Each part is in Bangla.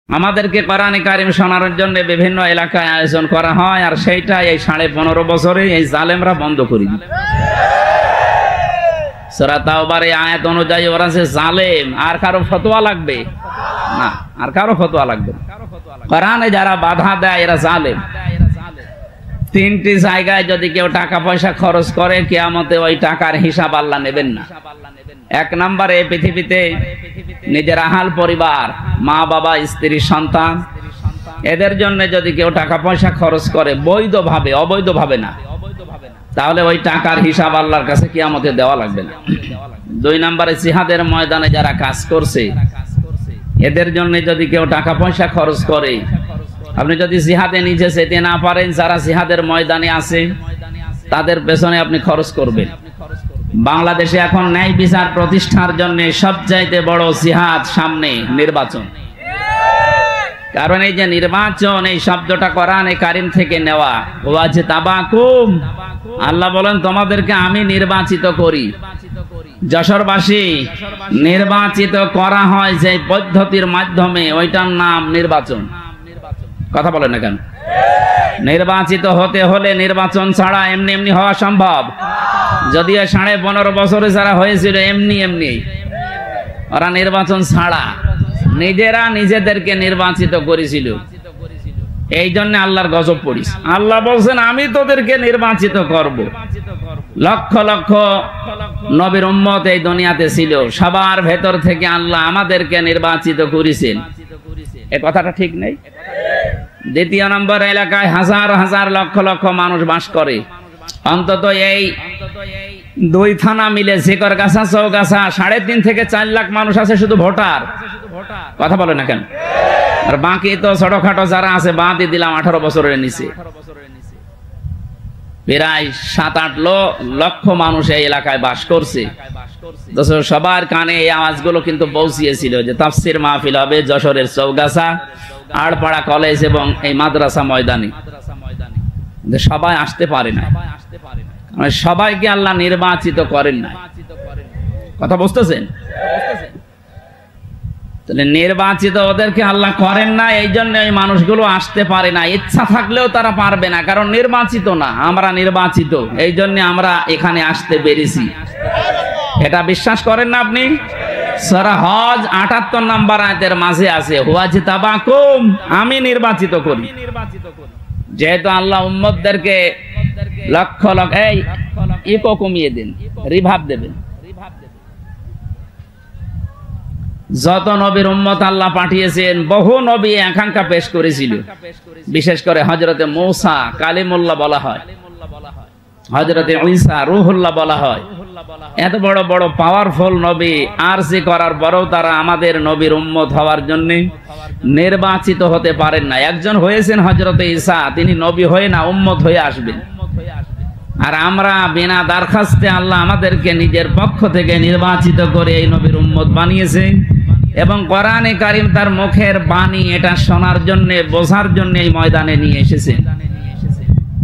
আমাদেরকে কোরআন কারীম শোনার জন্য বিভিন্ন এলাকায় আয়োজন করা হয়, আর সেইটা এই 15.5 বছরে এই জালেমরা বন্ধ করে দিল। সূরা তাওবার এই আয়াত অনুযায়ী ওরা যে জালেম, আর কারো ফতোয়া লাগবে না, আর কারো ফতোয়া লাগবে না। কোরআনে যারা বাধা দেয় এরা জালেম। 3টি জায়গায় যদি কেউ টাকা পয়সা খরচ করে, কিয়ামতে ওই টাকার হিসাব আল্লাহ নেবেন না। 1 নম্বরে পৃথিবীতে নিজের আহাল পরিবার, মা বাবা, স্ত্রী, সন্তান, এদের জন্য যদি কেউ টাকা পয়সা খরচ করে বৈধভাবে, অবৈধভাবে না, তাহলে ওই টাকার হিসাব আল্লাহর কাছে কিয়ামতে দেওয়া লাগবে না। 2 নম্বরে জিহাদের ময়দানে যারা কাজ করছে, এদের জন্য যদি কেউ টাকা পয়সা খরচ করে, আপনি যদি জিহাদে নিজে যেতে না পারেন, যারা জিহাদের ময়দানে আছে তাদের পেছনে আপনি খরচ করবেন। বাংলাদেশে এখন ন্যায় বিচার প্রতিষ্ঠার জন্য সবচাইতে বড় জিহাদ সামনে নির্বাচন। কারণ এই যে নির্বাচন, এই শব্দটা কোরআনে কারীম থেকে নেওয়া। ওয়াজতাবাকুম, আল্লাহ বলেন তোমাদেরকে আমি নির্বাচিত করি। যশোরবাসী, নির্বাচিত করা হয় যে পদ্ধতির মাধ্যমে, ওইটার নাম নির্বাচন। কথা বলেন না কেন? নির্বাচিত হতে হলে নির্বাচন ছাড়া এমনি এমনি হওয়া সম্ভব? যদিও 15.5 বছরে যারা হয়েছিল এমনি এমনি, ওরা নির্বাচন ছাড়া নিজেরা নিজেদেরকে নির্বাচিত করেছিল। এই জন্য আল্লাহর গজব পড়িস। আল্লাহ বলছেন আমি তোদেরকে নির্বাচিত করব। লক্ষ লক্ষ নবীর উম্মত এই দুনিয়াতে ছিল, সবার ভেতর থেকে আল্লাহ আমাদেরকে নির্বাচিত করেছেন। এই কথাটা ঠিক নেই? 2 নম্বর এলাকায় হাজার হাজার লক্ষ লক্ষ মানুষ বাস করে। অন্তত এই 2 থানা মিলে ঝিকরগাছা, চৌগাছা 3.5 থেকে 4 লাখ মানুষ আছে শুধু ভোটার। কথা বলে না কেন? আর বাকি তো ছোটখাটো যারা আছে বাদই দিলাম 18 বছরের নিচে। প্রায় 7-8 লক্ষ মানুষ এই এলাকায় বাস করছে। সবার কানে এই আওয়াজগুলো কিন্তু পৌঁছিয়েছিল যে তাফসির মাহফিল হবে যশোরের চৌগাছা, আড়পাড়া কলেজ এবং এই মাদ্রাসা ময়দানে। সবাই আসতে পারে না, সবাইকে আল্লাহ নির্বাচিত করেন না। কথা বুঝতেছেন? তাহলে নির্বাচিত ওদেরকে আল্লাহ করেন না, এই জন্য এই মানুষগুলো আসতে পারে না। ইচ্ছা থাকলেও তারা পারবে না, কারণ নির্বাচিত না, আমরা নির্বাচিত, এই জন্য আমরা এখানে আসতে পেরেছি। এটা বিশ্বাস করেন না আপনি? সূরা হজ 78 নম্বর আয়াতের মাঝে আছে ওয়াজতাবাকুম, আমি নির্বাচিত করি। যেহেতু আল্লাহ উম্মতদেরকে লক্ষ লক্ষ, এই ইকো কমিয়ে দেন, রিভাব দেবেন। যত নবীর উম্মত আল্লাহ পাঠিয়েছেন, বহু নবী আকাঙ্ক্ষা পেশ করেছিল। বিশেষ করে হযরতে মূসা কালিমুল্লাহ বলা হয়, হযরতে ঈসা রূহুল্লাহ বলা হয়। এত বড় বড় পাওয়ারফুল নবী আরজি করার পরেও তারা আমাদের নবীর উম্মত হওয়ার জন্য নির্বাচিত হতে পারেন না। একজন হয়েছেন হযরতে ঈসা, তিনি নবী হয়ে না উম্মত হয়ে আসবেন। আর আমরা বিনা দরখাস্তে আল্লাহ আমাদেরকে নিজের পক্ষ থেকে নির্বাচিত করে এই নবীর উম্মত বানিয়েছেন। এবং কোরআনে কারীম তার মুখের বাণী এটা শোনার জন্য, বোঝার জন্য এই ময়দানে নিয়ে এসেছেন।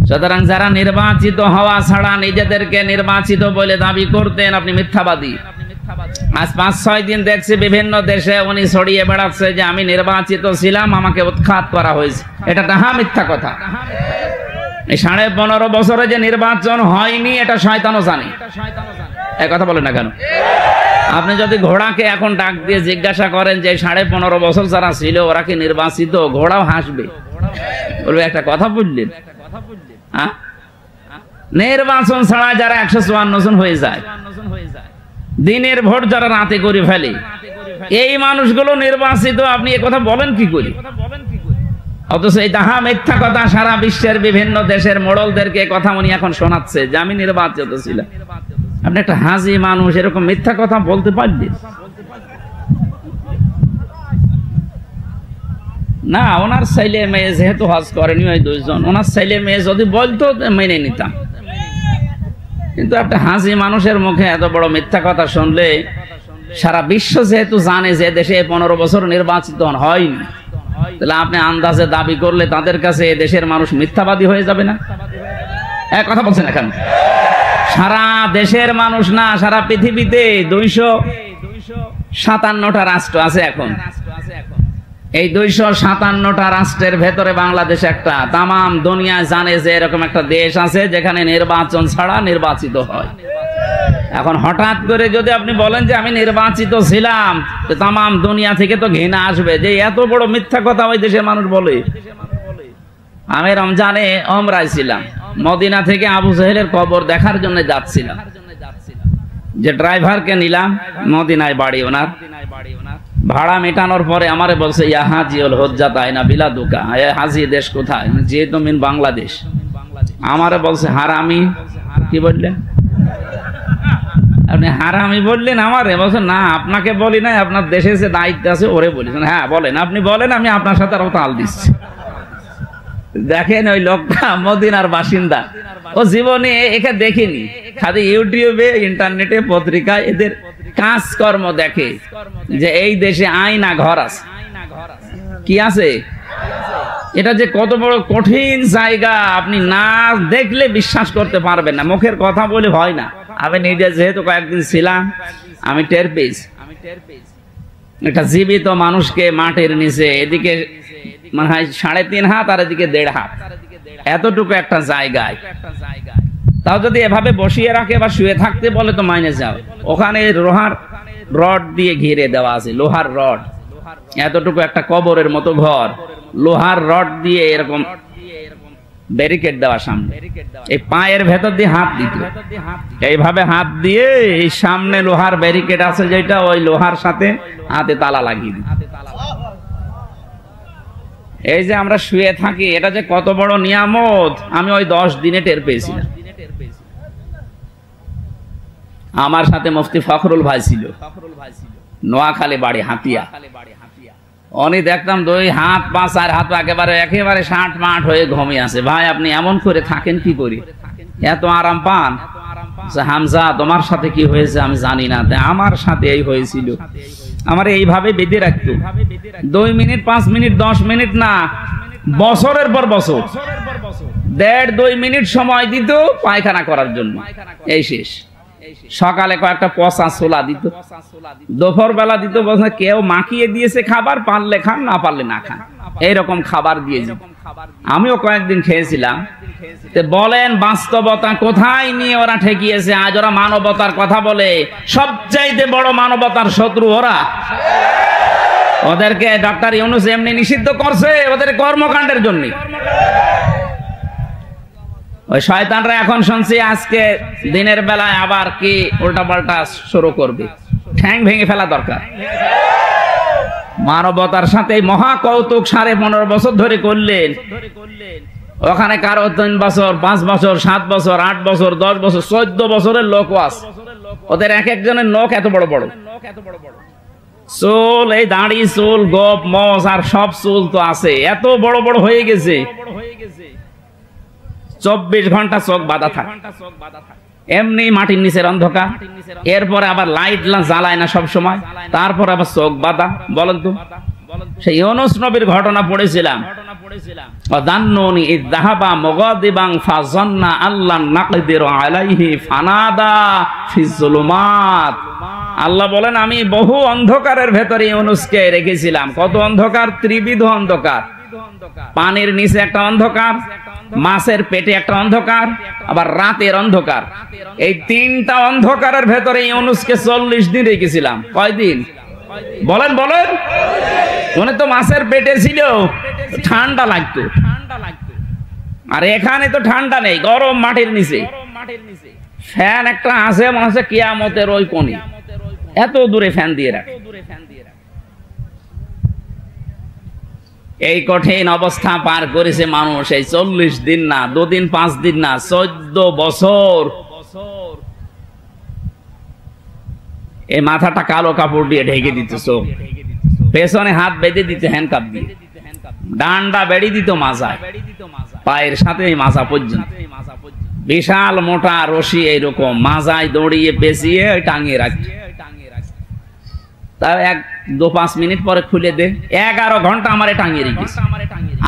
সুতরাং যারা নির্বাচিত হওয়া ছাড়া নিজেদেরকে নির্বাচিত বলে দাবি করতেন, আপনি মিথ্যাবাদী। আজ 5-6 দিন দেখছি বিভিন্ন দেশে উনি ছড়িয়ে বেড়াচ্ছে যে আমি নির্বাচিত ছিলাম, আমাকে উৎখাত করা হয়েছে। এটা ডাহা মিথ্যা কথা। এই 15.5 বছরে যে নির্বাচন হয়নি, এটা শয়তানও জানে। এই কথা বলেন না কেন? আপনি যদি ঘোড়াকে এখন ডাক দিয়ে জিজ্ঞাসা করেন যে 15.5 বছর যারা ছিল ওরা কি নির্বাচিত, ঘোড়াও হাসবে, বলবে একটা কথা বললেন। নির্বাচন ছাড়া যারা 154 জন হয়ে যায়, দিনের ভোট যারা রাতে করে ফেলে, এই মানুষগুলো নির্বাচিত, আপনি এ কথা বলেন কি করে? অথচ এই তাহা মিথ্যা কথা সারা বিশ্বের বিভিন্ন দেশের মোড়লদেরকে কথা উনি এখন শোনাচ্ছে যে আমি নির্বাচিত ছিলাম। আপনি একটা হাজি মানুষ এরকম মিথ্যা কথা বলতে পারলেন না? ওনার ছেলে মেয়ে যেহেতু হজ করেনি ওই 2 জন, ওনার ছেলে মেয়ে যদি বলতো মেনে নিতাম। কিন্তু একটা হাজি মানুষের মুখে এত বড় মিথ্যা কথা শুনলে, সারা বিশ্ব যেহেতু জানে যে দেশে 15 বছর নির্বাচিত হয়নি, তাহলে আপনি আন্দাজে দাবি করলে তাদের কাছে দেশের মানুষ মিথ্যাবাদী হয়ে যাবে না? এক কথা বলছেন এখন? সারা দেশের মানুষ না, সারা পৃথিবীতে 257টা রাষ্ট্র আছে এখন। এই 257টা রাষ্ট্রের ভেতরে বাংলাদেশ একটা। তামাম দুনিয়া জানে যে এরকম একটা দেশ আছে যেখানে নির্বাচন ছাড়া নির্বাচিত হয়। এখন হঠাৎ করে যদি আপনি বলেন যে আমি নির্বাচিত ছিলাম, তো তামাম দুনিয়া থেকে তো ঘৃণা আসবে যে এত বড় মিথ্যা কথা ওই দেশের মানুষ বলে। আমি রমজানে ওমরায় ছিলাম, মদিনা থেকে আবু জাহেলের কবর দেখার জন্য যাচ্ছিলাম। যে ড্রাইভারকে নিলাম, মদিনায় বাড়ি ওনার, ভাড়া মেটানোর পরে আমারে বলছে ইয়া হাজিউল হুজ্জাত আইনা বিলাদুকা, এ হাজি দেশ কোথায়? যেহেতু মিন বাংলাদেশ। আমারে বলছে হারামি। কি বললেন আপনি? হারামি বললেন আমারে? বলছে না আপনাকে বলি নাই, আপনার দেশে যে দায়িত্ব আছে ওরে বলেছেন। হ্যাঁ বলেন, আপনি বলেন, আমি আপনার সাথে আরো তাল দিচ্ছি। দেখেন ওই লোকটা মদিনার বাসিন্দা, ও জীবনে একে দেখেনি, খালি ইউটিউবে ইন্টারনেটে পত্রিকায় এদের কাজকর্ম দেখে যে এই দেশে আয়না ঘর আছে। কি আছে? এটা যে কত বড় কঠিন জায়গা আপনি না দেখলে বিশ্বাস করতে পারবেন না। মুখের কথা বলে হয় না। আমি নিজে যেহেতু কয়েকদিন ছিলাম, আমি টের পেয়েছি একটা জীবিত মানুষকে মাটির নিচে, এদিকে মানে হয় 3.5 হাত আর এদিকে 1.5 হাত, এতটুকু একটা জায়গায়। তাও যদি এভাবে বসিয়ে রাখে বা শুয়ে থাকতে বলে তো মাইনে যাও। ওখানে লোহার রড দিয়ে ঘিরে দেওয়া আছে, লোহার রড। এতটুকু একটা কবরের মতো ঘর, লোহার রড দিয়ে এরকম ব্যারিকেড দেওয়া সামনে। এই পায়ের ভেতর দিয়ে হাত দিত, এইভাবে হাত দিয়ে এই সামনে লোহার ব্যারিকেড আছে যেটা, ওই লোহার সাথে হাতে তালা লাগিয়ে দিত। এই যে আমরা শুয়ে থাকি, এটা যে কত বড় নিয়ামত আমি ওই 10 দিনে টের পেয়েছিলাম। আমার সাথে মুফতি ফখরুল ভাই ছিল, নোয়াখালী বাড়ি, হাতিয়া। উনি দেখতাম 2 হাত 5 হাত একেবারে 60 হয়ে ঘুমিয়ে আছে। ভাই আপনি এমন করে থাকেন কি করে, এত আরাম পান? হামজা তোমার সাথে কি হয়েছে আমি জানি না, আমার সাথে এই হয়েছিল। আমার এইভাবে বেঁধে রাখতো, 2 মিনিট 5 মিনিট 10 মিনিট না, বছরের পর বছর 1.5-2 মিনিট সময় দিত পায়খানা করার জন্য, এই শেষ। সকালে কয়েকটা পচা ছোলা দিত, দুপুর বেলা দিত, বলছে কেউ মাখিয়ে দিয়েছে খাবার, পারলে খান না পারলে না খান, এইরকম খাবার দিয়েছে। আমিও কয়েকদিন খেয়েছিলাম। বলেন বাস্তবতা কোথায় নিয়ে ওরা ঠেকিয়েছে? আজ ওরা মানবতার কথা বলে, সবচাইতে বড় মানবতার শত্রু ওরা। ওদেরকে ডক্টর ইউনূস এমনি নিষিদ্ধ করছে ওদের কর্মকাণ্ডের জন্য। ওই শয়তানরা এখন শুনছি আজকে দিনের বেলায় আবার কি উল্টাপাল্টা শুরু করবে, ঠ্যাং ভেঙে ফেলা দরকার। মানবতার সাথে মহা কৌতুক 15.5 বছর ধরে করলেন। ওখানে কারো 3 বছর 5 বছর 7 বছর 8 বছর 10 বছর 14 বছরের লোক আছে। ওদের এক একজনের নখ এত বড় বড়, চুল, এই দাড়ি চুল, গোপ মোষ আর সব চুল তো আছে, এত বড় বড় হয়ে গেছে। 24 ঘন্টা চোখ বাঁধা থাকে, এমনি মাটির নিচের অন্ধকার। এরপরে আবার লাইট জ্বালায় না সব সময়, তারপর আবার চোখ বাঁধা। বলেন তো, সেই ইউনূস নবীর ঘটনা পড়েছিলাম। ওয়াদান্নুনি ইয যাহাবা মুগাদিবান ফাযান্না আল্লা নাকদিরু আলাইহি ফানাদা ফিজ যুলুমাত। আল্লাহ বলেন আমি বহু অন্ধকারের ভেতরে ইউনূসকে রেখেছিলাম। কত অন্ধকার? ত্রিবিধ অন্ধকার। পানির নিচে একটা অন্ধকার, মাছের পেটে একটা অন্ধকার, আবার রাতের অন্ধকার। এই 3টা অন্ধকারের ভেতরে ইউনূসকে 40 দিন রেখেছিলাম। কয়দিন? বলেন বলেন। উনি তো মাছের পেটে ছিল, ঠান্ডা লাগতো। আর এখানে তো ঠান্ডা নেই, গরম মাটির নিচে। ফ্যান একটা আছে, মনে হচ্ছে কিয়ামতের ওই কোণে, এত দূরে ফ্যান দিয়ে রাখে। এই কঠিন অবস্থা পার করেছে মানুষ এই 40 দিন না, 2 দিন 5 দিন না, 14 বছর। এই মাথাটা কালো কাপড় দিয়ে ঢেকে দিত, চোখ পেছনে হাত বেঁধে দিত হ্যান্ডকাপ দিয়ে, ডান্ডা বেড়ে দিত মাজায়, পায়ের সাথে মাথা পর্যন্ত বিশাল মোটা রশি এইরকম মাজায় দড়িয়ে পেঁচিয়ে টাঙিয়ে রাখত। তার 1-2-5 মিনিট পরে খুলে দে। 11 ঘন্টা আমারে টাঙিয়ে রেখেছে।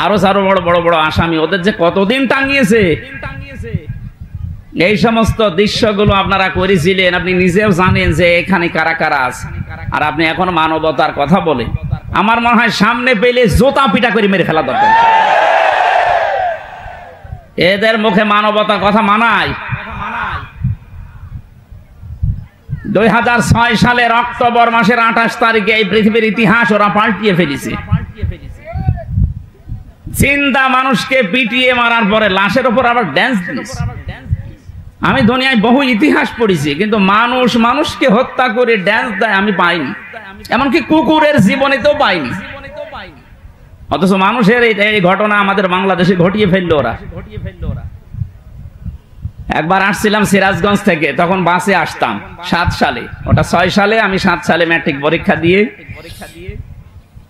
আরো বড় বড় বড় আসামি, ওদের যে কতদিন টাঙিয়েছে। এই সমস্ত দৃশ্যগুলো আপনারা করেছিলেন, আপনি নিজেও জানেন যে এখানে কারা কারা আছে। আর আপনি এখন মানবতার কথা বলেন। আমার মনে হয় সামনে পেলে জোতা পিটা করে মেরে ফেলা দরকার। এদের মুখে মানবতার কথা মানায়? 2006 সালের অক্টোবর মাসের 28 তারিখে এই পৃথিবীর ইতিহাস ওরা পাল্টিয়ে ফেলেছে। জিন্দা মানুষকে পিটিয়ে মারার পরে লাশের উপর আবার ড্যান্স দিয়েছে। আমি দুনিয়ায় বহু ইতিহাস পড়েছি, কিন্তু মানুষ মানুষকে হত্যা করে ড্যান্স দেয় আমি পাইনি, এমনকি কুকুরের জীবনেতেও পাইনি। অথচ মানুষের এই ঘটনা আমাদের বাংলাদেশে ঘটিয়ে ফেললো ওরা। একবার আসছিলাম সিরাজগঞ্জ থেকে, তখন বাসে আসতাম 7 সালে, ওটা 6 সালে, আমি 7 সালে ম্যাট্রিক পরীক্ষা দিয়ে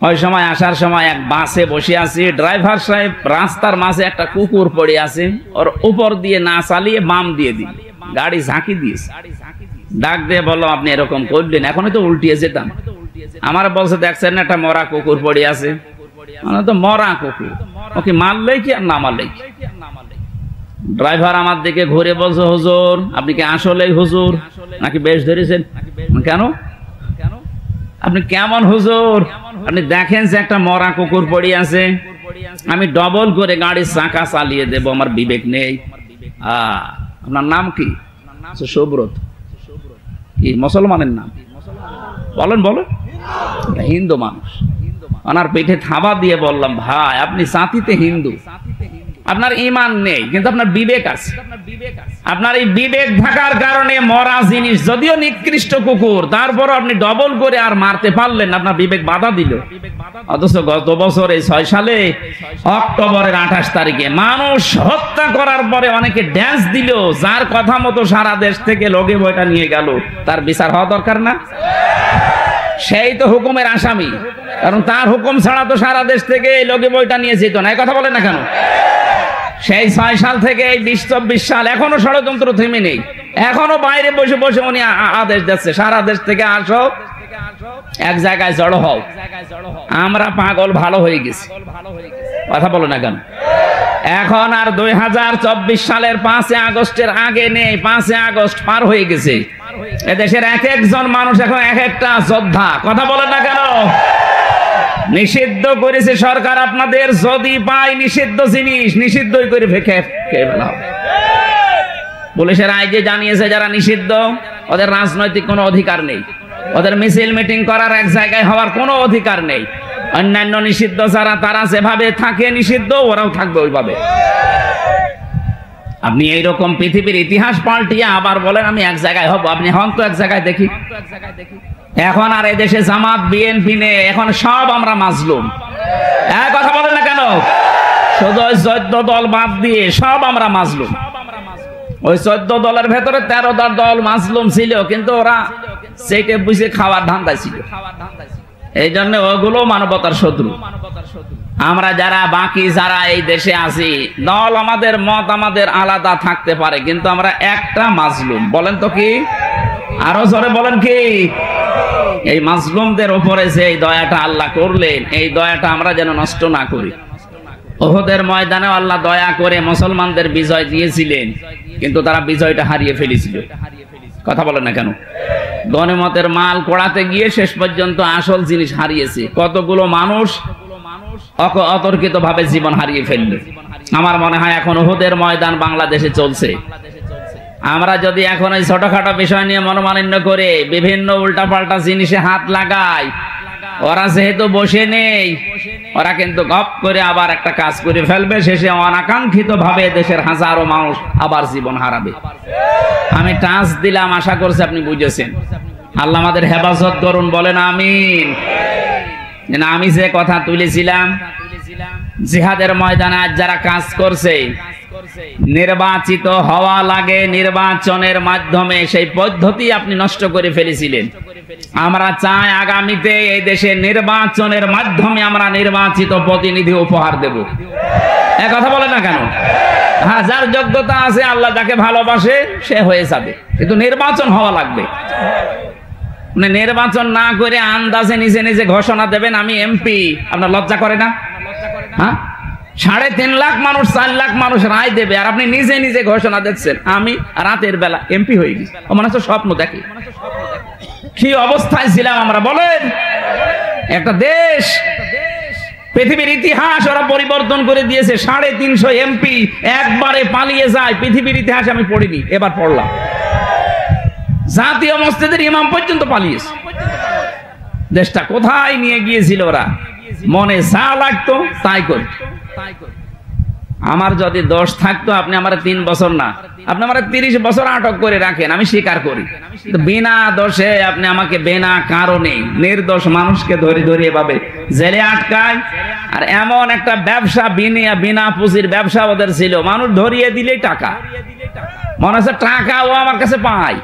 ওই সময় আসার সময় এক বাসে বসে আছি, ড্রাইভার সাহেব রাস্তার মাঝে একটা কুকুর পড়ে আছে, ওর উপর দিয়ে না চালিয়ে বাম দিয়ে দিল, গাড়ি ঝাঁকি দিয়েছে। ডাক দিয়ে বললাম আপনি এরকম করলেন, এখনই তো উল্টিয়ে যেতাম। আমার বলছে দেখছেন একটা মরা কুকুর পড়ে আছে, মানে তো মরা কুকুর, ওকে মারলেই কি আর না মারলেই কি। ড্রাইভার আমার দিকে ঘুরে বলছে হুজুর আপনি কি আসলেই হুজুর নাকি বেশ ধরেছেন? কেন আপনি কেমন হুজুর? আপনি দেখেন যে একটা মরা কুকুর পড়ে আছে, আমি ডবল করে গাড়ির চাকা চালিয়ে দেব, আমার বিবেক নেই। আপনার নাম কি? সুব্রত। কি মুসলমানের নাম? বলেন বলেন। হিন্দু মানুষ। ওনার পেটে থাবা দিয়ে বললাম ভাই আপনি জাতিতে হিন্দু, আপনার ঈমান নেই কিন্তু আপনার বিবেক আছে। আপনার এই বিবেক থাকার কারণে মরা জিনিস যদিও নিকৃষ্ট কুকুর, তারপর আপনি ডবল করে আর মারতে পারলেন, আপনার বিবেক বাধা দিল। অথচ গত বছর এই 6 সালে অক্টোবরের 28 তারিখে মানুষ হত্যা করার পরে অনেকে ড্যান্স দিল, যার কথা মতো সারা দেশ থেকে লগে বইটা নিয়ে গেল, তার বিচার হওয়া দরকার না? সেই তো হুকুমের আসামি, কারণ তার হুকুম ছাড়া তো সারা দেশ থেকে এই লগে বইটা নিয়ে যেত না। এই কথা বলে না কেন? সেই 6 সাল থেকে এই 2024 সাল এখনো ষড়যন্ত্র থেমে নেই, এখনো বাইরে বসে বসে উনি আদেশ দিচ্ছে সারা দেশ থেকে আসো, এক জায়গায় জড়ো হও। আমরা পাগল ভালো হয়ে গেছি। কথা বলো না কেন? এখন আর 2024 সালের 5 আগস্টের আগে নেই, 5 আগস্ট পার হয়ে গেছে। এদেশের এক একজন মানুষ এখন এক একটা যোদ্ধা। কথা বলেন না কেন? নিষিদ্ধ করেছে সরকার আপনাদের, যদি পায় নিষিদ্ধ জিনিস নিষিদ্ধই করে খেয়ে ফেলা হবে। পুলিশের আইজি জানিয়েছে যারা নিষিদ্ধ ওদের রাজনৈতিক কোনো অধিকার নেই, ওদের মিছিল মিটিং করার এক জায়গায় হওয়ার কোনো অধিকার নেই। অন্যান্য নিষিদ্ধ যারা তারা যেভাবে থাকে নিষিদ্ধ ওরাও থাকবে ওইভাবে। আপনি এইরকম পৃথিবীর ইতিহাস পাল্টিয়ে আবার বলেন আমি এক জায়গায় হব, আপনি হন তো এক জায়গায় দেখি। এখন আর এই দেশে জামাত বিএনপি নেই, এখন সব আমরা মাজলুম। কথা বলেন না কেন? শুধু ওই 14 দল বাদ দিয়ে সব আমরা মাজলুম। ওই 14 দলের ভেতরে 13টা দল মাজলুম ছিল, কিন্তু ওরা সেইটা বুঝে খাওয়ার ধান্দায় ছিল, এই জন্য ওগুলো মানবতার শত্রু। আমরা যারা বাকি যারা এই দেশে আছি, দল আমাদের মত আমাদের আলাদা থাকতে পারে, কিন্তু আমরা একটা মাজলুম। বলেন তো কি? আরো জোরে বলেন কি? এই মাজলুমদের উপরে যে এই দয়াটা আল্লাহ করলেন, এই দয়াটা আমরা যেন নষ্ট না করি। উহুদের ময়দানে আল্লাহ দয়া করে মুসলমানদের বিজয় দিয়েছিলেন, কিন্তু তারা বিজয়টা হারিয়ে ফেলেছিল। কথা বলেন না কেন? গনিমতের মাল কোড়াতে গিয়ে শেষ পর্যন্ত আসল জিনিস হারিয়েছে। কতগুলো মানুষ অতর্কিত ভাবে জীবন হারিয়ে ফেলল। আমার মনে হয় এখন উহুদের ময়দান বাংলাদেশে চলছে। আমরা যদি এখন এই ছোটখাটো বিষয় নিয়ে মনোমালিন্য করে বিভিন্ন উল্টাপাল্টা জিনিসে হাত লাগাই, ওরা যেহেতু বসে নেই, ওরা কিন্তু গপ করে আবার একটা কাজ করে ফেলবে, শেষে অনাকাঙ্ক্ষিত ভাবে দেশের হাজারো মানুষ আবার জীবন হারাবে। আমি টাচ দিলাম, আশা করছি আপনি বুঝেছেন। আল্লাহ আমাদের হেফাজত করুন, বলেন আমিন। আমি যে কথা তুলেছিলাম, জিহাদের ময়দানে আজ যারা কাজ করছে, নির্বাচিত হওয়া লাগে নির্বাচনের মাধ্যমে, সেই পদ্ধতি আপনি নষ্ট করে ফেলেছিলেন। আমরা চাই আগামীতে এই দেশে নির্বাচনের মাধ্যমে আমরা নির্বাচিত প্রতিনিধি উপহার দেব। কথা বলে না কেন? হ্যাঁ, যার যোগ্যতা আছে, আল্লাহ যাকে ভালোবাসে সে হয়ে যাবে, কিন্তু নির্বাচন হওয়া লাগবে। নির্বাচন না করে আন্দাজে নিজে নিজে ঘোষণা দেবেন আমি এমপি, আপনার লজ্জা করে না? হ্যাঁ, 3.5 লাখ মানুষ 4 লাখ মানুষ রায় দেবে, আর আপনি নিজে নিজে ঘোষণা দিচ্ছেন আমি রাতের বেলা এমপি হয়ে গেছি। মনে হচ্ছে স্বপ্ন দেখি। কি অবস্থায় ছিলাম আমরা বলেন? একটা দেশ, পৃথিবীর ইতিহাস ওরা পরিবর্তন করে দিয়েছে। 350 এমপি একবারে পালিয়ে যায়, পৃথিবীর ইতিহাস আমি পড়িনি, এবার পড়লাম। জাতীয় মসজিদের ইমাম পর্যন্ত পালিয়েছে। দেশটা কোথায় নিয়ে গিয়েছিল ওরা? মনে যা লাগতো তাই করত। আমার যদি দোষ থাকতো, আপনি আমার 3 বছর না, আপনি আমার 30 বছর আটক করে রাখেন, আমি স্বীকার করি। বিনা দোষে আপনি আমাকে বিনা কারণে নির্দোষ মানুষকে ধরে ধরে এভাবে জেলে আটকায়। আর এমন একটা ব্যবসা, বিনা পুঁজির ব্যবসা ওদের ছিল, মানুষ ধরিয়ে দিলেই টাকা, মনে হচ্ছে টাকা ও আমার কাছে পায়।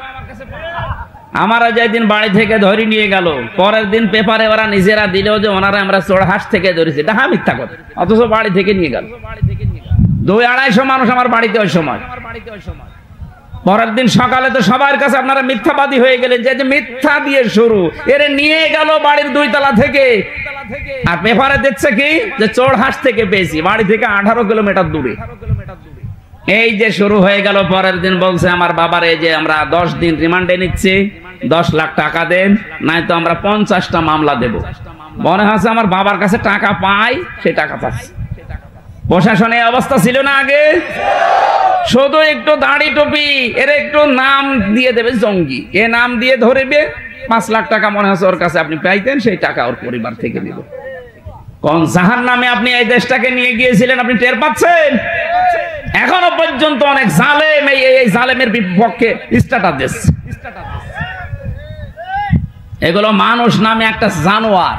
আমারা যেদিন বাড়ি থেকে ধরে নিয়ে গেল, পরের দিন পেপারে ওরা নিজেরা দিল যে ওনারা আমরা চোরহাট থেকে ধরেছি। এটা মিথ্যা কথা, অথচ বাড়ি থেকে নিয়ে গেল। 200-250 মানুষ আমার বাড়িতে ওই সময়। পরের দিন সকালে তো সবার কাছে আপনারা মিথ্যাবাদী হয়ে গেলেন, যে মিথ্যা দিয়ে শুরু, এরে নিয়ে গেল বাড়ির 2 তলা থেকে। আর পেপারে দেখছে কি, যে চোরহাট থেকে পেয়েছি, বাড়ি থেকে 18 কিলোমিটার দূরে। এই যে শুরু হয়ে গেল। পরের দিন বলছে আমার বাবারে যে আমরা 10 দিন রিমান্ডে নিচ্ছি, 10 লাখ টাকা দেন, নাই তো আমরা 50টা মামলা দেব। মনে হচ্ছে আমার বাবার কাছে টাকা পাই, সে টাকা পাচ্ছে। প্রশাসনের অবস্থা ছিল না আগে, শুধু একটু দাড়ি টুপি, এর একটু নাম দিয়ে দেবে জঙ্গি, এ নাম দিয়ে ধরবে, 5 লাখ টাকা মনে হচ্ছে ওর কাছে আপনি পাইতেন, সেই টাকা ওর পরিবার থেকে নিল। কোন জাহান্নামে আপনি এই দেশটাকে নিয়ে গিয়েছিলেন আপনি টের পাচ্ছেন? এখনো পর্যন্ত অনেক জালেম এই জালেমের বিপক্ষে স্ট্যাটাস দিচ্ছে। এগুলো মানুষ নামে একটা জানোয়ার,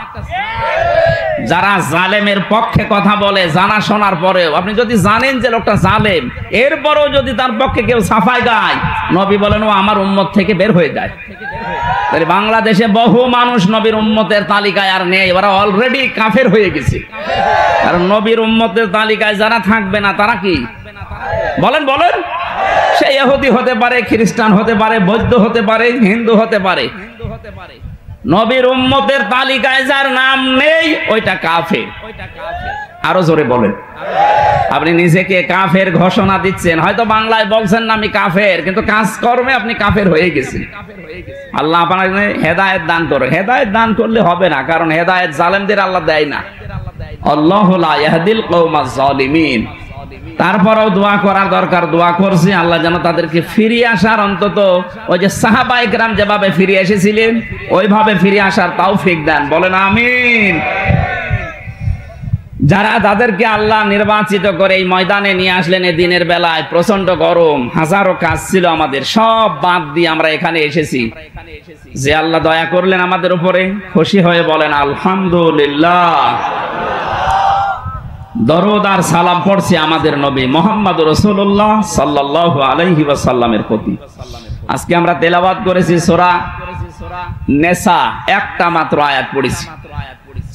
যারা জালেমের পক্ষে কথা বলে জানা শোনার পরেও। আপনি যদি জানেন যে লোকটা জালেম, এরপরেও যদি তার পক্ষে কেউ সাফাই গায়, নবী বলেন ও আমার উম্মত থেকে বের হয়ে যায়। বাংলাদেশে বহু মানুষ নবীর উম্মতের তালিকায় আর নেই, ওরা অলরেডি কাফের হয়ে গেছে। কারণ নবীর উম্মতের তালিকায় যারা থাকবে না তারা কি বলেন? সে ইহুদি হতে পারে, খ্রিস্টান হতে পারে, বৌদ্ধ হতে পারে, হিন্দু হতে পারে। নবীর উম্মতের তালিকায় যার নাম নেই ওইটা কাফের। আরো জোরে বলেন। আপনি নিজেকে কাফের ঘোষণা দিচ্ছেন, হয়তো বাংলায় বলছেন না আমি কাফের, কিন্তু কাজকর্মে আপনি কাফের হয়ে গেছেন। আল্লাহ আপনাকে হেদায়েত দান করে। হেদায়েত দান করলে হবে না, কারণ হেদায়েত জালেমদের আল্লাহ দেয় না। আল্লাহু লা ইয়াহদিল কওমাজ জালিমিন। তারপরেও দোয়া করার দরকার, দোয়া করছি আল্লাহ যেন তাদেরকে ফিরিয়ে আসার, অন্তত ওই যে সাহাবায়ে কেরাম যেভাবে ফিরে এসেছিলেন ওইভাবে ফিরে আসার তৌফিক দেন। বলেন আমিন। যারা তাদেরকে আল্লাহ নির্বাচিত করে এই ময়দানে নিয়ে আসলেন এই দিনের বেলায়, প্রচন্ড গরম, হাজারো কাজ ছিল আমাদের, সব বাদ দিয়ে আমরা এখানে এসেছি। যে আল্লাহ দয়া করলেন আমাদের উপরে, খুশি হয়ে বলেন আলহামদুলিল্লাহ। দরুদ আর সালাম পড়ছি আমাদের নবী মুহাম্মদ রাসূলুল্লাহ সাল্লাল্লাহু আলাইহি ওয়াসাল্লামের প্রতি। আজকে আমরা তেলাওয়াত করেছি সূরা নেসা, একটা মাত্র আয়াত পড়েছি।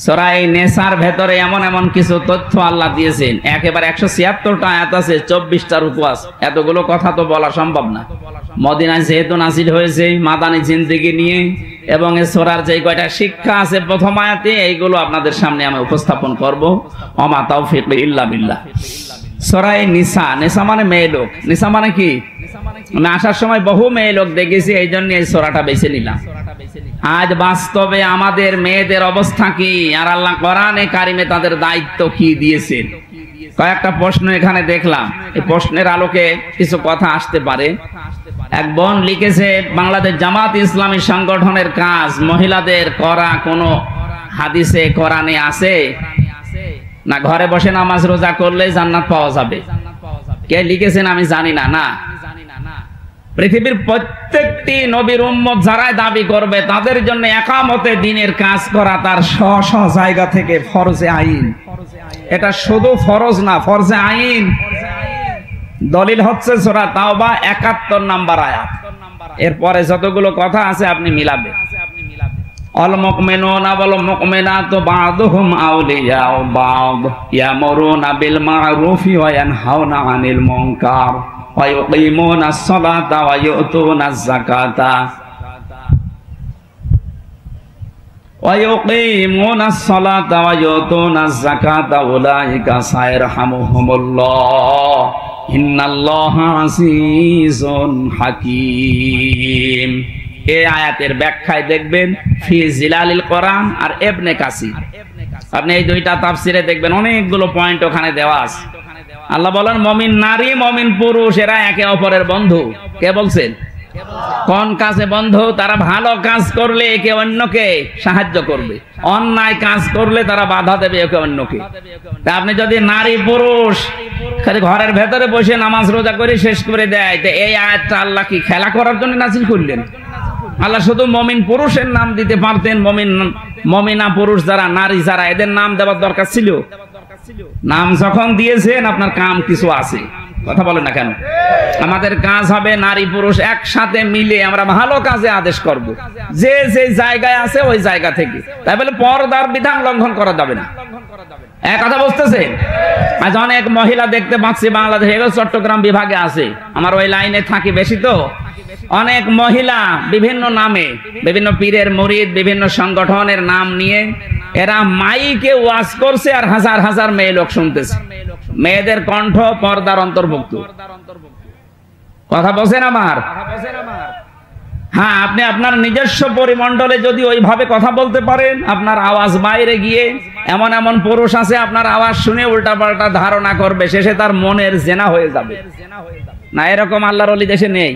সূরা নেসার ভেতরে এমন এমন কিছু তথ্য আল্লাহ দিয়েছেন, একেবারে 176টা আয়াত আছে, 24টা রুকু আছে। এতগুলো কথা তো বলা সম্ভব না। মদিনায় যেহেতু নাযিল হয়েছে মাদানী জিন্দেগি নিয়ে, এবং এই সূরার যে কয়টা শিক্ষা আছে প্রথম আয়াতে, এইগুলো আপনাদের সামনে আমি উপস্থাপন করব। ওমা তাওফিক ইল্লা বিল্লাহ। সূরা নিসা, নিসা মানে মেয়ে লোক। নিসা মানে কি? আমি আসার সময় বহু মেয়ে লোক দেখেছি, এই জন্য এই সূরাটা বেছে নিলাম। আজ বাস্তবে আমাদের মেয়েদের অবস্থা কি, আর আল্লাহ কোরআনে কারিমে তাদের দায়িত্ব কি দিয়েছেন। কয়েকটা প্রশ্ন এখানে দেখলাম, এই প্রশ্নের আলোকে কিছু কথা আসতে পারে। এক বোন লিখেছে, বাংলাদেশ জামাত ইসলামী সংগঠনের কাজ মহিলাদের করা কোনো হাদিসে কোরআনে আছে না ঘরে বসে নামাজ রোজা করলে জান্নাত পাওয়া যাবে? কে লিখেছেন আমি জানি না। না, পৃথিবীর প্রত্যেকটি নবীর উম্মত যারাই দাবি করবে তাদের জন্য একামতে দ্বীনের কাজ করা তার স্ব জায়গা থেকে ফরজে আইন। এটা শুধু ফরজ না, ফরজে আইন। দলিল হচ্ছে সূরা তাওবা 71 নম্বর আয়াত। এরপরে যতগুলো কথা আছে আপনি মিলাবেন। আল মুমিনুনা ওয়াল মুমিনাতু বা'দুহুম আউলিয়াউ বা'দ ইয়ামুরুনা বিল মা'রুফি ওয়া ইয়ানহাউনা আনিল মুনকার ওয়া ইউকিমুনাস সালাতা ওয়া ইউতুনাজ যাকাতা ওয়া ইউকিমুনাস সালাতা ওয়া ইউতুনাজ যাকাতা উলাইকা সায়রহামুহুমুল্লাহ ইন্নাল্লাহা আসিজুন হাকীম। এই আয়াতের ব্যাখ্যায় দেখবেন ফি জিলালিল কোরআন আর ইবনে কাসির, আপনি এই দুইটা তাফসিরে দেখবেন অনেকগুলো পয়েন্ট ওখানে দেওয়া আছে। আল্লাহ বলেন মুমিন নারী মুমিন পুরুষ এরা একে অপরের বন্ধু। কে বলছেন? কোন কাজে বন্ধু? তারা ভালো কাজ করলে একে অন্যকে সাহায্য করবে, অন্যায় কাজ করলে তারা বাধা দেবে একে অন্যকে। তা আপনি যদি নারী পুরুষ খালি ঘরের ভেতরে বসে নামাজ রোজা করে শেষ করে দেয়, তো এই আয়াতটা আল্লাহ কি খেলা করার জন্য নাযিল করলেন? আল্লাহ শুধু মুমিন পুরুষের নাম দিতে পারতেন, মুমিনা পুরুষ যারা, নারী যারা, এদের নাম দেওয়ার দরকার ছিল? নাম যখন দিয়েছেন আপনার কাম কিছু আছে, কথা বলেন না কেন? আমাদের কাজ হবে নারী পুরুষ একসাথে মিলে আমরা ভালো কাজে আদেশ করব, যে যে জায়গায় আছে ওই জায়গা থেকে। তাই বলে পর্দার বিধান লঙ্ঘন করা যাবে না। এক কথা বুঝতেছেন? আজ অনেক মহিলা দেখতে পাচ্ছি বাংলাদেশে, চট্টগ্রাম বিভাগে আছে, আমার ওই লাইনে থাকি বেশি, তো অনেক মহিলা বিভিন্ন নামে, বিভিন্ন পীরের মুরিদ, বিভিন্ন সংগঠনের নাম নিয়ে এরা মাইকে ওয়াজ করছে আর হাজার হাজার মেয়ে লোক শুনতেছে। মেয়েদের কণ্ঠ পর্দার অন্তর্ভুক্ত। কথা বলছেন আমার? হ্যাঁ, আপনি আপনার নিজস্ব পরিমণ্ডলে যদি ওইভাবে কথা বলতে পারেন, আপনার আওয়াজ বাইরে গিয়ে এমন এমন পুরুষ আছে আপনার আওয়াজ শুনে উল্টাপাল্টা ধারণা করবে, শেষে তার মনের জেনা হয়ে যাবে। না, এরকম আল্লাহর ওলি দেশে নেই?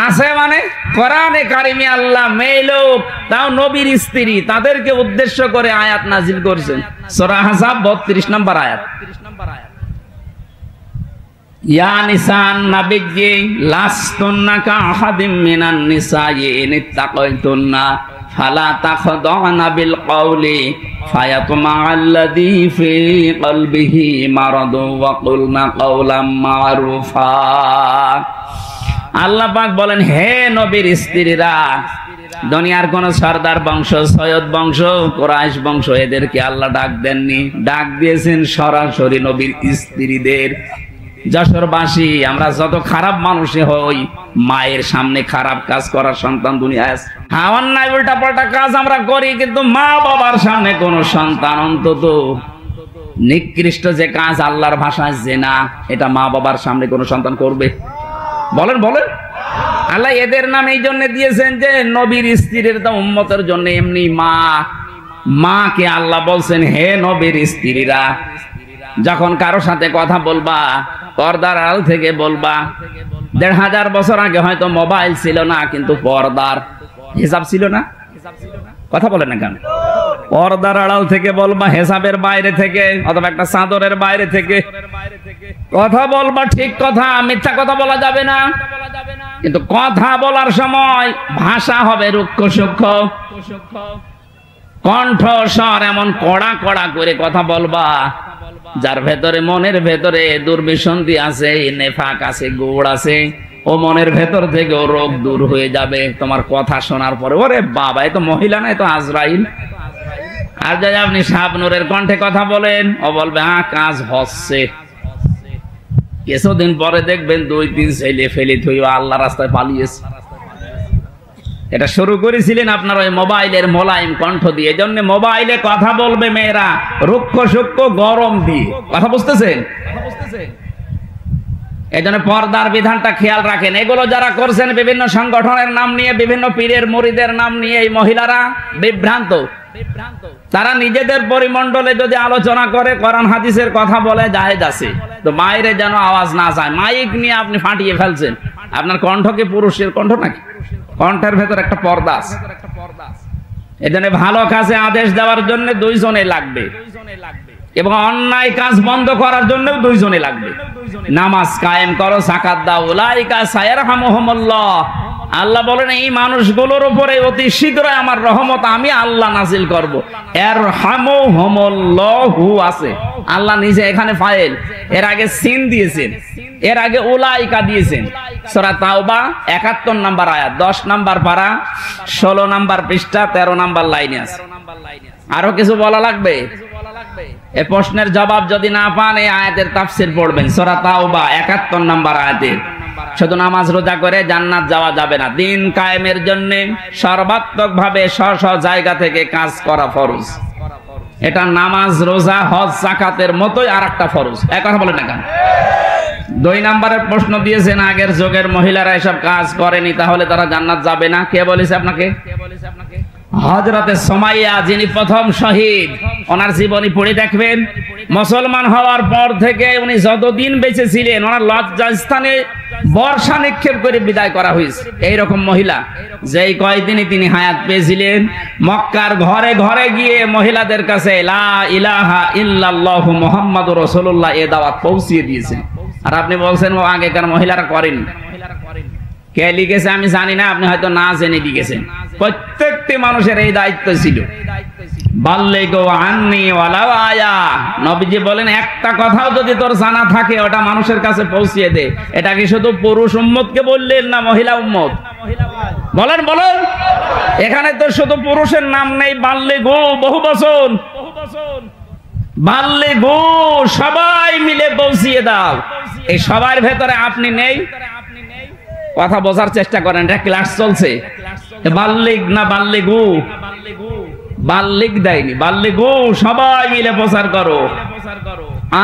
আছে মানে কোরআনে কারিমে আল্লাহ মেয়ে লোক, তাও নবীর স্ত্রী, তাদেরকে উদ্দেশ্য করে আয়াত নাজিল করছেন। সূরা আহজাব 32 নম্বর আয়াত। ইয়া নিসান নাবিয়্যি লাস্তুন্না কাআহাদিম মিনান নিসাই ইন ইত্তাকাইতুন্না ফালা তাখদা'না বিল কওলি ফায়াতমা'আল্লাযী ফী কলবিহি মারাদু ওয়া কুলনা কাওলাম মা'রুফা। আল্লাহ পাক বলেন, হে নবীর স্ত্রীরা, দুনিয়ার কোন সরদার বংশ, সৈয়দ বংশ, কুরাইশ বংশ, এদেরকে আল্লাহ ডাক দেননি, ডাক দিয়েছেন সরাসরি নবীর স্ত্রীদের। যশোরবাসী আমরা যত খারাপ মানুষই হই, মায়ের সামনে খারাপ কাজ করার সন্তান দুনিয়ায় আছে। হ্যাঁ, অন্যায় উল্টা পাল্টা কাজ আমরা করি, কিন্তু মা বাবার সামনে কোন সন্তান অন্তত নিকৃষ্ট যে কাজ, আল্লাহর ভাষায় জিনা, এটা মা বাবার সামনে কোন সন্তান করবে? বলেন বলেন। আল্লাহ এদের নাম এই জন্য দিয়েছেন যে নবীর স্ত্রীর তো উম্মতের জন্য। এমনি মাকে আল্লাহ বলছেন, হে নবীর স্ত্রীরা, যখন কারো সাথে কথা বলবা পর্দার আড়াল থেকে বলবা। ১৫০০ বছর আগে হয়তো মোবাইল ছিল না, কিন্তু পর্দার হিসাব ছিল না। কথা বলেন না কেন? পর্দার আড়াল থেকে বলবা, হিসাবের বাইরে থেকে, অথবা একটা চাদরের বাইরে থেকে কথা বলবা। ঠিক কথা, মিথ্যা কথা বলা যাবে না, কিন্তু কথা বলার সময় ভাষা হবে রুক্ষ সূক্ষ্ম, কণ্ঠ স্বর এমন কড়া কড়া করে কথা বলবা, যার ভেতরে, মনের ভেতরে দুর্বিসন্ধি আছে, নেফাক আছে, গোড় আছে, ও মনের ভেতর থেকে ও রোগ দূর হয়ে যাবে তোমার কথা শোনার পরে। ওরে বাবা, এ তো মহিলা না, এ তো আজরাইল। আর যদি আপনি শাবনূরের কণ্ঠে কথা বলেন, ও বলবে হ্যাঁ কাজ হচ্ছে। কিছুদিন পরে দেখবেন 2-3 ছেলে ফেলে থই আল্লাহ রাস্তায় পালিয়েছে। এটা শুরু করেছিলেন আপনার ওই মোবাইলের মোলায়েম কণ্ঠ দিয়ে। এজন্য মোবাইলে কথা বলবে মেয়েরা রুক্ষ সূক্ষ্ম গরম দিয়ে। কথা বুঝতেছেন? এজন্য পর্দার বিধানটা খেয়াল রাখেন। এগুলো যারা করছেন বিভিন্ন সংগঠনের নাম নিয়ে, বিভিন্ন পীরের মুরিদের নাম নিয়ে, এই মহিলারা বিভ্রান্ত। তারা নিজেদের পরিমণ্ডলে যদি আলোচনা করে, কোরআন হাদিসের কথা বলে, জায়েজ আছে, তো বাইরে যেন আওয়াজ না যায়। মাইক নিয়ে আপনি ফাটিয়ে ফেলছেন। আপনার কণ্ঠ কি পুরুষের কণ্ঠ নাকি? কণ্ঠের ভেতর একটা পর্দা আছে। এজন্য ভালো কাজে আদেশ দেওয়ার জন্য 2 জনে লাগবে, এবং অন্যায় কাজ বন্ধ করার জন্য 2 জনে লাগবে। নামাজ কায়েম করো, যাকাত দাও, উলাইকা সায়ারহামুহুমুল্লাহ। আল্লাহ বলেন এই মানুষগুলোর উপরে অতি শীঘ্রই আমার রহমত আমি আল্লাহ নাজিল করব। ইরহামুহুমুল্লাহু আছে, আল্লাহ নিজে এখানে ফাইল, এর আগে সিন দিয়েছেন, এর আগে উলাইকা দিয়েছেন। সূরা তাওবা 71 নম্বর আয়াত, 10 নম্বর পারা, 16 নম্বর পৃষ্ঠা, 13 নম্বর লাইনে আছে। আরো কিছু বলা লাগবে? এই প্রশ্নের জবাব যদি না পান, এই আয়াতের তাফসীর পড়বেন। সূরা তাওবা 71 নম্বর আয়াতে। শুধু নামাজ রোজা করে জান্নাত যাওয়া যাবে না। দিন কায়েমের জন্য সর্বাত্মকভাবে স্ব জায়গা থেকে কাজ করা ফরজ। এটা নামাজ, রোজা, হজ, যাকাতের মতোই আরেকটা ফরজ। এক কথা বলেন না কেন? 2 নম্বরের প্রশ্ন দিয়েছেন, আগের যুগের মহিলারা এসব কাজ করেনি, তাহলে তারা জান্নাত যাবে না। কে বলেছে আপনাকে? হযরতে সুমাইয়া, যিনি প্রথম শহীদ, ওনার জীবনী পড়ে দেখবেন। মুসলমান হওয়ার পর থেকে উনি যতদিন বেঁচে ছিলেন, ওনার লজ্জাস্থানে বর্ষা নিক্ষেপ করে বিদায় করা হয়েছে। এইরকম মহিলা যেই কয়দিনই তিনি হায়াত পেয়েছিলেন, মক্কার ঘরে ঘরে গিয়ে মহিলাদের কাছে লা ইলাহা ইল্লাল্লাহু মুহাম্মাদুর রাসূলুল্লাহ এ দাওয়াত পৌঁছিয়ে দিয়েছেন। আর আপনি বলছেন ও আগেকার মহিলারা করেন। কে লিখেছে আমি জানি না, আপনি হয়তো না জেনে লিখেছেন। প্রত্যেকটি মানুষের এই দায়িত্ব ছিল। বাল্লিগু আন্নি ওয়ালাউ আয়া, নবীজি বলেন একটা কথাও যদি তোর জানা থাকে ওটা মানুষের কাছে পৌঁছিয়ে দে। এটা কি শুধু পুরুষ উম্মতকে বললেন না মহিলা উম্মত? বলেন বলেন। এখানে তো শুধু পুরুষের নাম নেই, বাল্লিগু বহু বচন। বাল্লিগু সবাই মিলে পৌঁছিয়ে দাও। এই সবার ভেতরে আপনি নেই। কথা বোঝার চেষ্টা করেন, এটা ক্লাস চলছে। বাল্লিগ না বাল্লিগু? বাল্লিগ দেয়নি, বাল্লিগু সবাই মিলে প্রচার করো।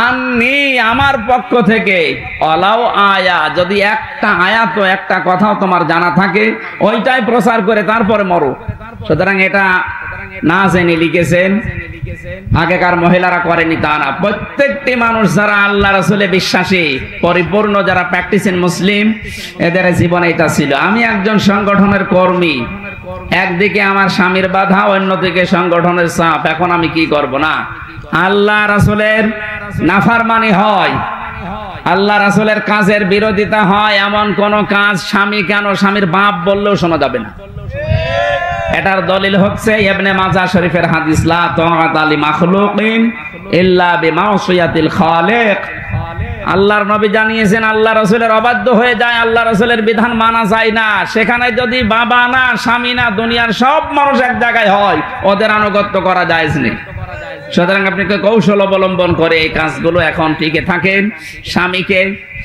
আন্নি আমার পক্ষ থেকে, ওয়ালাউ আয়া, যদি একটা আয়াত একটা কথাও তোমার জানা থাকে ওইটাই প্রচার করে তারপরে মরো। সুতরাং এটা না জেনে লিখেছেন। আগেকার মহিলারা করেনি তা না, প্রত্যেকটি মানুষ যারা আল্লাহ রাসূলে বিশ্বাসী, পরিপূর্ণ যারা প্র্যাকটিসিং মুসলিম, এদের জীবনে এটা ছিল। আমি একজন সংগঠনের কর্মী, একদিকে আমার স্বামীর বাধা, অন্যদিকে সংগঠনের চাপ। এখন আমি কি করব? না, আল্লাহ রাসূলের নাফরমানি হয়, আল্লাহ রাসূলের কাজের বিরোধিতা হয়, এমন কোন কাজ স্বামী কেন স্বামীর বাপ বললেও শোনা যাবে না। এটার দলিল হচ্ছে ইবনে মাজাহ শরীফের হাদিস, লা তাআতা লি মাখলুকিন ইল্লা বিমাসিয়াতিল খালিক। আল্লাহর নবী জানিয়েছেন আল্লাহ রাসূলের অবাধ্য হয়ে যায়, আল্লাহ রাসূলের বিধান মানা যায় না। সেখানে যদি বাবা না, স্বামী না, দুনিয়ার সব মানুষ এক জায়গায় হয়, ওদের আনুগত্য করা জায়েজ নেই। সুতরাং আপনি কৌশল অবলম্বন করে এই কাজগুলো এখন টিকে থাকেন। স্বামীকে,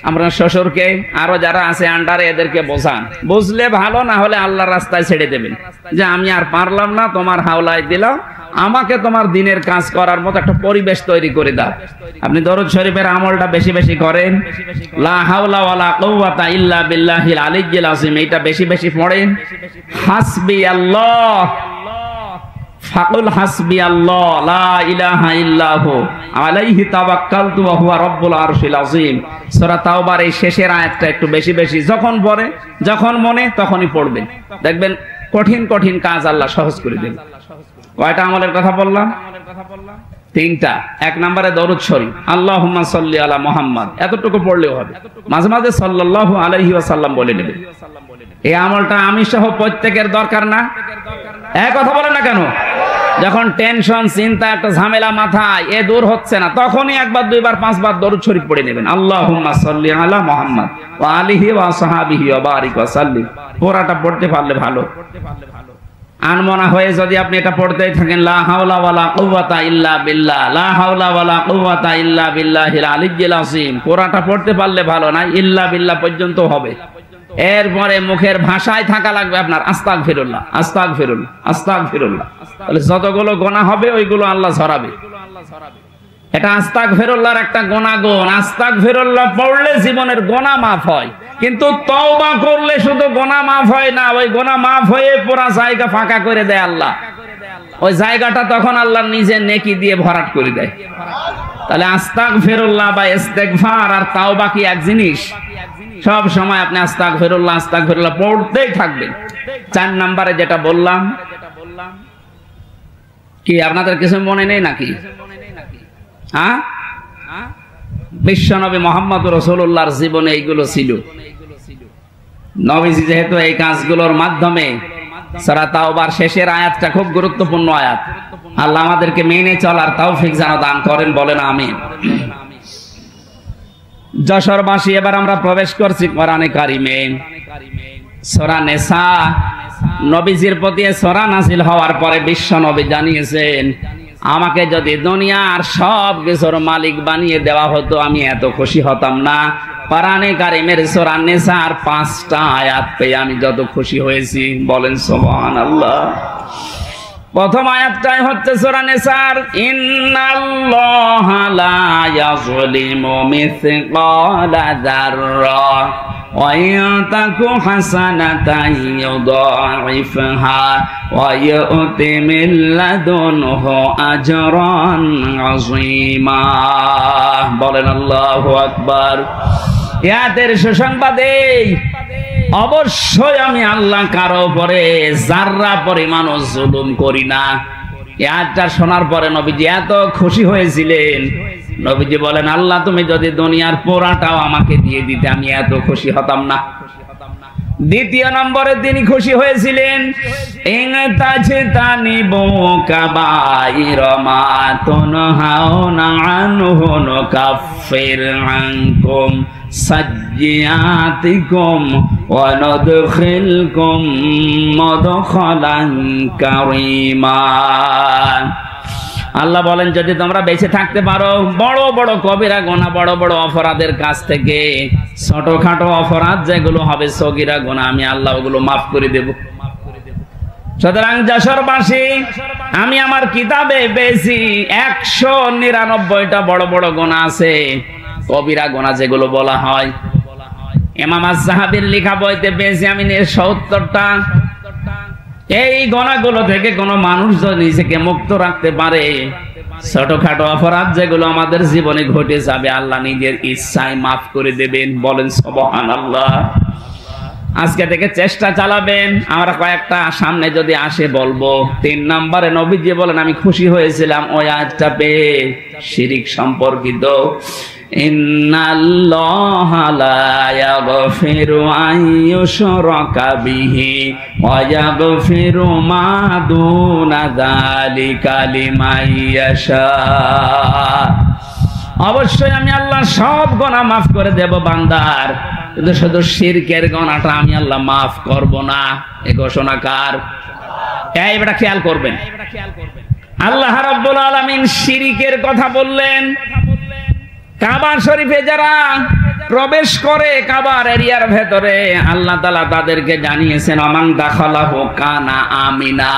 আমরা শ্বশুরকে, আরো যারা আছে আন্ডারে, এদেরকে বোঝান। বুঝলে ভালো, না হলে আল্লাহর রাস্তায় ছেড়ে দেবেন যে আমি আর পারলাম না, তোমার হাওলায় দিলাম, আমাকে তোমার দিনের কাজ করার মতো একটা পরিবেশ তৈরি করে দাও। আপনি দরুদ শরীফের আমলটা বেশি বেশি করেন, লা হাওলা ওয়ালা কুওয়াতা ইল্লা বিল্লাহিল আলিয়্যিল আযীম, এটা বেশি বেশি পড়েন। হাসবি আল্লাহ, ফাকুল হাসবি আল্লাহ লা ইলাহা ইল্লাহু আলাইহি তাওয়াক্কালতু ওয়া হুয়া রাব্বুল আরশিল আযীম। সূরা তাওবার এই শেষের আয়াতটা একটু বেশি বেশি যখন পড়ে, যখন মনে তখনই পড়বেন, দেখবেন কঠিন কঠিন কাজ আল্লাহ সহজ করে দেবেন। কয়টা আমলের কথা বললাম? 3টা। 1 নম্বরে দরুদ শরীফ, আল্লাহুম্মা সাল্লি আলা মুহাম্মদ, এতটুকু পড়লেও হবে। মাঝে মাঝে সাল্লাল্লাহু আলাইহি ওয়াসাল্লাম বলে নেবেন। এই আমলটা আমি সহ প্রত্যেকের দরকার না? এক কথা বলেন না কেন? যখন টেনশন, চিন্তা, একটা ঝামেলা মাথায় এ দূর হচ্ছে না, তখনই একবার, দুইবার, 5 বার দরুদ শরীফ পড়ে নেবেন। আল্লাহুম্মা সাল্লি আলা মুহাম্মদ ওয়া আলিহি ওয়া সাহাবিহি ওয়া বারিক ওয়া সাল্লিম। পুরাটা পড়তে পারলে ভালো। আনমনা হয়ে যদি আপনি এটা পড়তেই থাকেন, লা হাওলা ওয়ালা কুওয়াতা ইল্লা বিল্লাহ, লা হাওলা ওয়ালা কুওয়াতা ইল্লা বিল্লাহিল আলিয়্যিল আযীম, পুরাটা পড়তে পারলে ভালো, না ইল্লা বিল্লাহ পর্যন্ত হবে। এরপরে মুখের ভাষায় থাকা লাগবে আপনার আস্তাগফিরুল্লাহ, আস্তাগফিরুল্লাহ, আস্তাগফিরুল্লাহ। তাহলে যতগুলো গুনাহ হবে ওইগুলো আল্লাহ ঝরাবে। এটা আস্তাগফিরুল্লাহর একটা গুণাগুণ। আস্তাগফিরুল্লাহ পড়লে জীবনের গুনাহ মাফ হয়, কিন্তু তওবা করলে শুধু গুনাহ মাফ হয় না, ওই গুনাহ মাফ হয়ে পুরো জায়গা ফাঁকা করে দেয় আল্লাহ। ওই জায়গাটা তখন আল্লাহ নিজে নেকি দিয়ে ভরাট করে দেয়। তাহলে আস্তাগফিরুল্লাহ বা ইস্তেগফার আর তাওবা কি এক জিনিস? সব সময় আপনি আস্তাগফিরুল্লাহ, আস্তাগফিরুল্লাহ পড়তেই থাকবেন। 4 নম্বরে যেটা বললাম, কি আপনাদের কিছু মনে নেই নাকি? হ্যাঁ, বিশ্বনবী মুহাম্মদুর রাসূলুল্লাহর জীবনে এইগুলো ছিল। নবীজি যেহেতু এই কাজগুলোর মাধ্যমে, সূরা তাওবার শেষের আয়াতটা খুব গুরুত্বপূর্ণ আয়াত, আল্লাহ আমাদেরকে মেনে চলার তৌফিক যেন দান করেন, বলেন আমিন। যশোরবাসী, এবার আমরা প্রবেশ করছি কোরআনে কারিমে, সূরা নিসা। নবীজির প্রতি সূরা নাযিল হওয়ার পরে বিশ্ব নবী জানিয়েছেন, আমাকে যদি দুনিয়ার সব কিছুর মালিক বানিয়ে দেওয়া হতো আমি এত খুশি হতাম না। কোরআনে কারিমের সূরা নিসার 5টা আয়াত পেয়ে আমি যত খুশি হয়েছি, বলেন সুবহানাল্লাহ। প্রথম আয়াতটাই হচ্ছে সূরা নিসার, ইন্নাল্লাহা لا يظلم مثقال ذرة وإن تك حسنة يضاعفها ويؤت من لدنه أجرا عظيما বলেন আল্লাহু আকবার। ইয়াদের সুসংবাদে অবশ্যই আমি আল্লাহ কারো উপরে যাররা পরিমাণও জুলুম করি না। এটা শোনার পরে নবীজি এত খুশি হয়েছিলেন, নবীজি বলেন আল্লাহ তুমি যদি দুনিয়ার পুরাটাও আমাকে দিয়ে দিতে আমি এত খুশি হতাম না। দ্বিতীয় নম্বরে তিনি খুশি হয়েছিলেন ইন তাজতানিবু কাবাইর মা তুনহাউনা আনহু নুকাফির আনকুম সাজ্জিয়াতিকুম ওয়া নুদখিলকুম মুদখালান কারীমা। আল্লাহ বলেন যদি তোমরা বেঁচে থাকতে পারো বড় বড় কবিরা গুনাহ বড় বড় অপরাধের কাছ থেকে ছোটখাটো অপরাধ যেগুলো হবে সগীরা গুনাহ আমি আল্লাহ ওগুলো মাফ করে দেব। সুতরাং যশোরবাসী আমি আমার কিতাবে পেয়েছি 199টা বড় বড় গুনাহ আছে, কবিরা গুনাহ যেগুলো বলা হয়। ইমাম আয-যাহাবীর লেখা বইতে পেয়েছি আমি 70টা। এই গুনাহগুলো থেকে কোনো মানুষ যদি নিজেকে মুক্ত রাখতে পারে, ছোটখাটো অপরাধ যেগুলো আমাদের জীবনে ঘটে যাবে আল্লাহ নিজের ইচ্ছায় মাফ করে দেবেন। বলেন সুবহানাল্লাহ। আজকে থেকে চেষ্টা চালাবেন। আমরা কয়েকটা সামনে যদি আসে বলবো। 3 নম্বরে নবীজি বলেন আমি খুশি হয়েছিলাম ওই আয়াতটা পেয়ে, শিরিক সম্পর্কিত। ইন্নাল্লাহা লা ইয়াগফিরু আন ইউশরাকা বিহি ওয়া ইয়াগফিরু মা দুনা যালিকা লিমান ইয়াশা। অবশ্যই আমি আল্লাহ সব গুনাহ মাফ করে দেব বান্দার, কিন্তু শুধু শিরকের গুনাহটা আমি আল্লাহ মাফ করব না। এই ঘোষণা কার? এইটা খেয়াল করবেন। আল্লাহ রাব্বুল আলামিন শিরকের কথা বললেন। কাবা শরীফে যারা প্রবেশ করে কাবার এরিয়ার ভেতরে আল্লাহ তাআলা তাদেরকে জানিয়েছেন আমান দাখালাহু কানা আমিনা।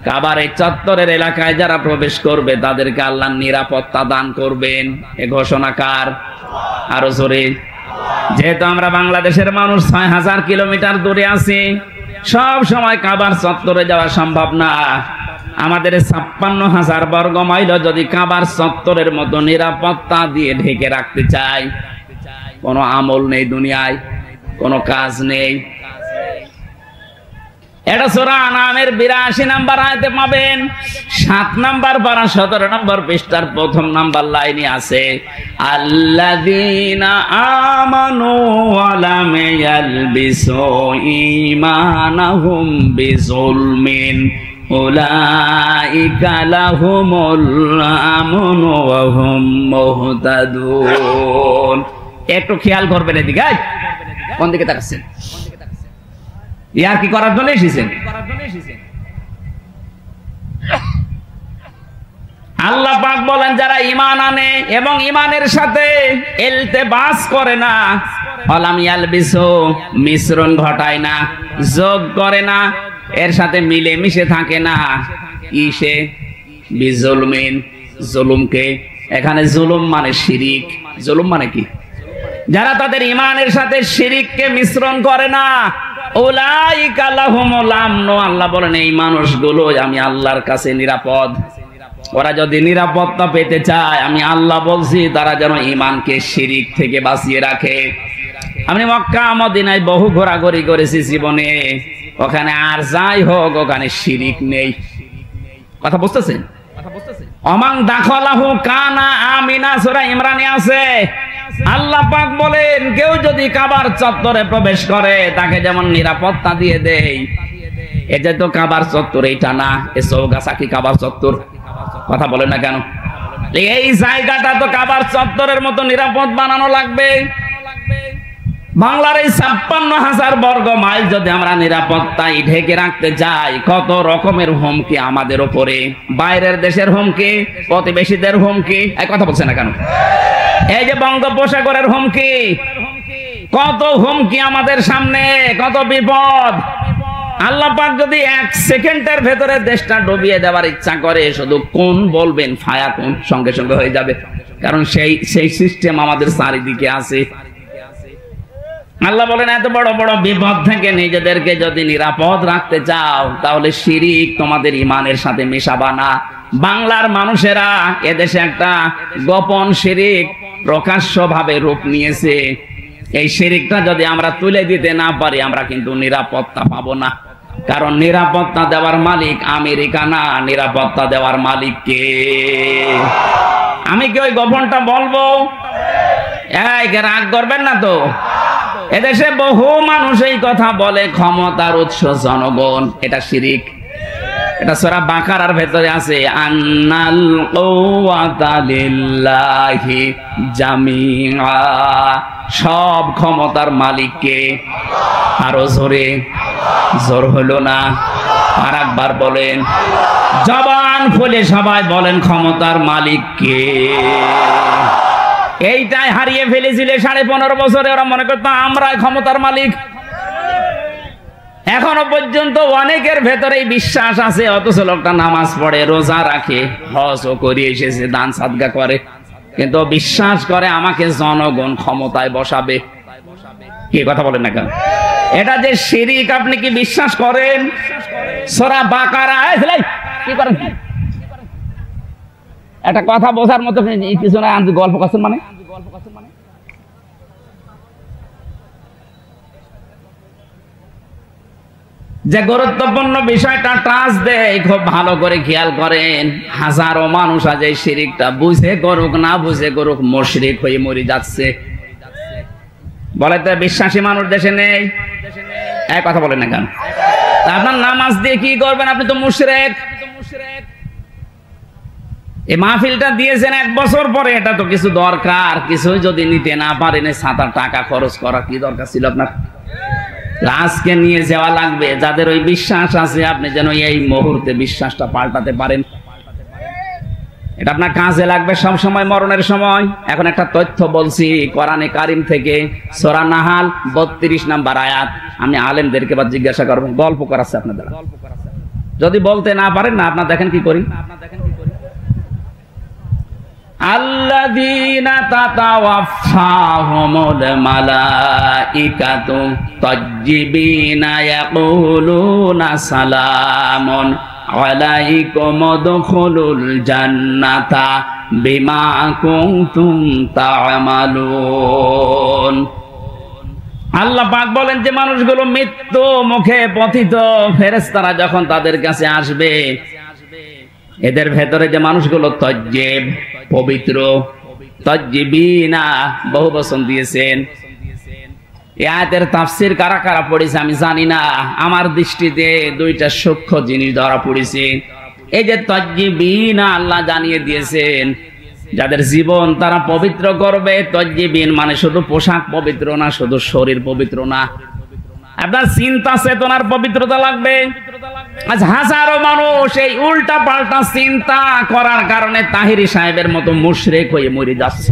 কাবার এই চত্বরের এলাকায় যারা প্রবেশ করবে তাদেরকে আল্লাহ নিরাপত্তা দান করবেন। এ ঘোষণা কার? আরো জোরে। যেহেতু আমরা বাংলাদেশের মানুষ ৬০০০ কিলোমিটার দূরে আছি, সব সময় কাবার চত্বরে যাওয়া সম্ভব না। আমাদের ৫৬,০০০ বর্গ মাইল যদি কাবার চত্বরের মতো নিরাপত্তা দিয়ে ঢেকে রাখতে চাই, কোনো আমল নেই দুনিয়ায়, কোনো কাজ নেই। এটা সূরা আনামের ৮২ নম্বর আয়াতে পাবেন। ৭ নম্বর পারা ১৭ নম্বর পৃষ্ঠার ১ম নম্বর লাইনে আছে আল্লাযীনা আমানু ওয়া লাম ইয়ালবিসু ঈমানাহুম বিযুলমিন উলাইকা লাহুমুল আমনু ওয়া হুম মুহতাদুন। একটু খেয়াল করবেন এদিকে। কোন দিকে তাকাচ্ছেন? ইয়ার কি করার জন্য এসেছেন? আল্লাহ পাক বলেন যারা ঈমান আনে এবং ঈমানের সাথে ইলতিবাস করে না, ওয়ালাম ইয়ালবিসু মিশ্রণ ঘটায় না, যোগ করে না, এর সাথে মিলে মিশে থাকে না, ইসে বিজুলমিন জুলুমকে। এখানে জুলুম মানে শিরিক। জুলুম মানে কি? যারা তাদের ঈমানের সাথে শিরিককে মিশ্রণ করে না, উলাইকা লাহুমুল আমনু। আল্লাহ বলেন এই মানুষগুলো আমি আল্লাহর কাছে নিরাপদ। ওরা যদি নিরাপত্তা পেতে চায় আমি আল্লাহ বলছি তারা যেন ঈমানকে শিরিক থেকে বাঁচিয়ে রাখে। আমি মক্কা মদিনায় বহু ঘোরাঘুরি করেছি জীবনে, ওখানে আর যাই হোক ওখানে শিরিক নেই। কথা বুঝতেছেন? অমান দাখালাহু কানা আমিনা সূরা ইমরানে আছে। আল্লাহ পাক বলেন কেউ যদি কাবার চত্বরে প্রবেশ করে তাকে যেমন নিরাপত্তা দিয়ে দেয়। এটা তো কাবার চত্বর, এইটা না, এ চৌগাছা কি কাবার চত্বর? কথা বলে না কেন? এই জায়গাটা তো কাবার চত্বরের মতো নিরাপদ বানানো লাগবে। বাংলার এই ৫৬,০০০ বর্গ মাইল যদি আমরা নিরাপত্তায় ঢেকে রাখতে যাই, কত রকমের হুমকি আমাদের উপরে। বাইরের দেশের হুমকি, প্রতিবেশীদের হুমকি। এই কথা বলছে না কেন? এই যে বঙ্গোপসাগরের হুমকি, কত হুমকি আমাদের সামনে, কত বিপদ। আল্লাহ পাক যদি 1 সেকেন্ডের ভেতরে দেশটা ডুবিয়ে দেওয়ার ইচ্ছা করে, শুধু কোন বলবেন, ফায়াকুন, সঙ্গে সঙ্গে হয়ে যাবে। কারণ সেই সিস্টেম আমাদের চারিদিকে আছে। আল্লাহ বলেন, এত বড় বড় বিপদ থেকে নিজেদেরকে যদি নিরাপদ রাখতে চাও, তাহলে শিরিক তোমাদের ইমানের সাথে মেশাবা না। বাংলার মানুষেরা এদেশে একটা গোপন শিরিক প্রকাশ্যভাবে রূপ নিয়েছে। এই শিরিকটা যদি আমরা তুলে দিতে না পারি, আমরা কিন্তু নিরাপত্তা পাবো না। কারণ নিরাপত্তা দেওয়ার মালিক আমেরিকা না, নিরাপত্তা দেওয়ার মালিক কে? আমি কি ওই গোপনটা বলবো? রাগ করবেন না তো? এদেশে বহু মানুষ এই কথা বলে, ক্ষমতার উৎস জনগণ। এটা শিরিক। এটা সূরা বাকারার ভেতরে আছে, আন্নাল কুওয়াতা লিল্লাহি জামিআ, সব ক্ষমতার মালিক কে? আরো জোরে, জোর হলো না, আর একবার বলেন, জবান খুলে সবাই বলেন, ক্ষমতার মালিক কে? এইটাই হারিয়ে ফেলেছিলে 15.5 বছরে। ওরা মনে করতো আমরাই ক্ষমতার মালিক। এখনো পর্যন্ত অনেকের ভেতরে বিশ্বাস আছে, অথচ লোকটা নামাজ পড়ে, রোজা রাখে, হজও করে এসেছে, দান সাদকা করে, কিন্তু বিশ্বাস করে আমাকে জনগণ ক্ষমতায় বসাবে। কি কথা বলেন না কেন? এটা যে শিরিক, আপনি কি বিশ্বাস করেন? সূরা বাকারা কি করেন? একটা কথা বোঝার মতো কিছু না, গল্প করছেন মানে যে গুরুত্বপূর্ণ বিষয়টা টাচ দেয়, খুব ভালো করে খেয়াল করেন। হাজারো মানুষ আজ এই শিরিকটা বুঝে করুক না বুঝে করুক, মুশরিক হয়ে মরে যাচ্ছে। বলে তো বিশ্বাসী মানুষ দেশে নেই। এক কথা বলেন না কেন? আপনার নামাজ দিয়ে কি করবেন? আপনি তো মুশরিক। এই মাহফিলটা দিয়েছেন 1 বছর পরে, এটা তো কিছু দরকার। কিছু যদি নিতে না পারেন, 7 টাকা খরচ করা কি দরকার ছিল আপনার? আজকে নিয়ে যাওয়া লাগবে। যাদের ওই বিশ্বাস আছে, আপনি যেন এই মুহূর্তে বিশ্বাসটা পাল্টাতে পারেন। এটা আপনার কাজে লাগবে সব সময়, মরণের সময়। এখন একটা তথ্য বলছি কোরআনে কারিম থেকে, সূরা নাহাল 32 নম্বর আয়াত। আমি আলেমদেরকে বা জিজ্ঞাসা করবেন, গল্প করাচ্ছে আপনাদের। যদি বলতে না পারেন না, আপনার দেখেন কি করি। আল্লাযীনা তাতাওয়াফাহুমুল মালাইকাতু তাজ্জিবিনা ইয়াকুলুনা সালামুন আলাইকুম উদখুলুল জান্নাতা বিমা কুনতুম তা'মালুন। আল্লাহ পাক বলেন যে মানুষগুলো মৃত্যু মুখে পতিত, ফেরেশতারা যখন তাদের কাছে আসবে, এদের ভেতরে যে মানুষগুলো তাজ্জিব, পবিত্র, তাজ্জিবিনা বহু বচন দিয়েছেন। এই আয়াতের তাফসীর কারা কারা পড়েছে আমি জানি না, আমার দৃষ্টিতে 2টা সূক্ষ্ম জিনিস ধরা পড়েছে। এই যে তাজ্জিবিনা, আল্লাহ জানিয়ে দিয়েছেন যাদের জীবন তারা পবিত্র করবে। তাজ্জিবিন মানে শুধু পোশাক পবিত্র না, শুধু শরীর পবিত্র না, আপনার চিন্তা চেতনার পবিত্রতা লাগবে। আজ হাজারো মানুষ এই উল্টা পাল্টা চিন্তা করার কারণে তাহিরি সাহেবের মতো মুশরিক হয়ে মরে যাচ্ছে।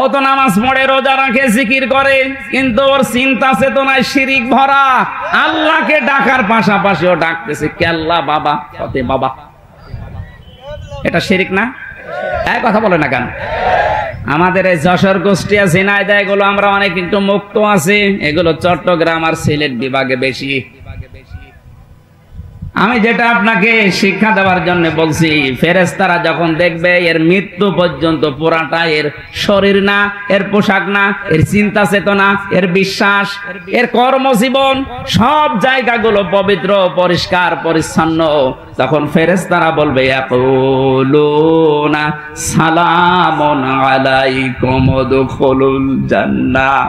ও তো নামাজ পড়ে, রোজা রাখে, জিকির করে, কিন্তু ওর চিন্তা চেতনায় শিরিক ভরা। আল্লাহকে ডাকার পাশাপাশি ও ডাকতেছে কেল্লা বাবা, ফতে বাবা। এটা শিরিক না? এক কথা বলে না কেন? আমাদের এই যশোর, কুষ্টিয়া, ঝিনাইদহ এগুলো আমরা অনেক একটু মুক্ত আছি, এগুলো চট্টগ্রাম আর সিলেট বিভাগে বেশি। আমি যেটা আপনাকে শিক্ষা দেওয়ার জন্য বলছি, ফেরেশতারা যখন দেখবে এর মৃত্যু পর্যন্ত পুরাটা এর শরীর না, এর পোশাক না, এর চিন্তা চেতনা, এর বিশ্বাস, এর কর্মজীবন, সব জায়গাগুলো পবিত্র, পরিষ্কার, পরিচ্ছন্ন, তখন ফেরেশতারা বলবে ইয়াকুলুনা সালামুন আলাইকুম উদখুলুল জান্নাহ,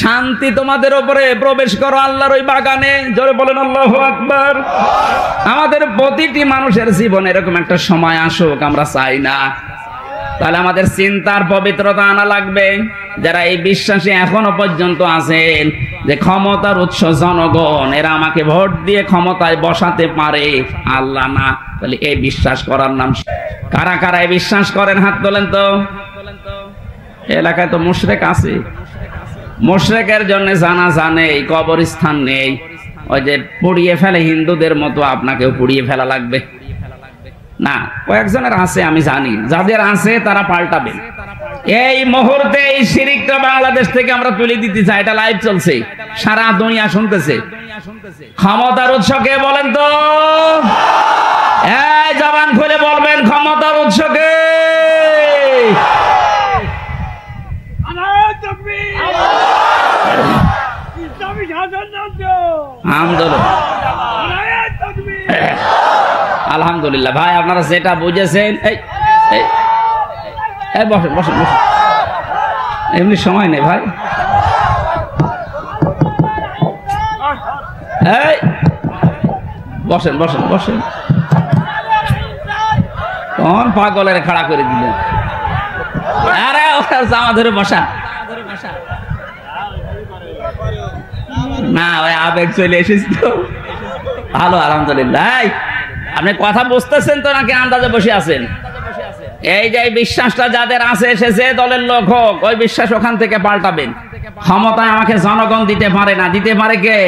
শান্তি তোমাদের উপরে, প্রবেশ করো আল্লাহর ওই বাগানে। জোরে বলেন আল্লাহু আকবার। আমাদের প্রতিটি মানুষের জীবনে এরকম একটা সময় আসুক, আমরা চাই না। তাহলে আমাদের চিন্তার পবিত্রতা আনা লাগবে। যারা এই বিশ্বাসে এখনো পর্যন্ত আছেন যে ক্ষমতার উৎস জনগণ, এরা আমাকে ভোট দিয়ে ক্ষমতায় বসাতে পারে, আল্লাহ না, তাহলে এই বিশ্বাস করার নাম। কারা কারা এই বিশ্বাস করেন হাত তোলেন তো। এলাকায় তো মুশরিক আছে, মুশরিকের জন্য জানাজা নেই, কবরস্থান নেই, ওই যে পুড়িয়ে ফেলে হিন্দুদের মতো আপনাকেও পুড়িয়ে ফেলা লাগবে না। কয়েকজনের আছে আমি জানি, যাদের আছে তারা পাল্টাবে। এই মুহূর্তে এই শিরকটা বাংলাদেশ থেকে আমরা তুলে দিতে চাই, এটা লাইভ চলছে, সারা দুনিয়া শুনতেছে। ক্ষমতার উৎস কে বলেন তো? এই জবান খুলে বলবেন ক্ষমতার উৎস কে? আলহামদুলিল্লাহ ভাই, আপনারা যেটা বুঝেছেন। বসেন বসেন বসেন, এমনি সময় নেই ভাই। বসেন বসেন বসেন, কোন পাগলের খাড়া করে দিলেন? আরে ওরা জামা ধরে বসা না, ওই আবেগ চলে এসেছি তো। ভালো আলহামদুলিল্লাহ। আপনি কথা বুঝতেছেন তো নাকি আন্দাজে বসে আছেন? এই যে বিশ্বাসটা যাদের আছে, এসেছে দলের লোক হোক, ওই বিশ্বাস ওখান থেকে পাল্টাবেন। ক্ষমতায় আমাকে জনগণ দিতে পারে না, দিতে পারে কে?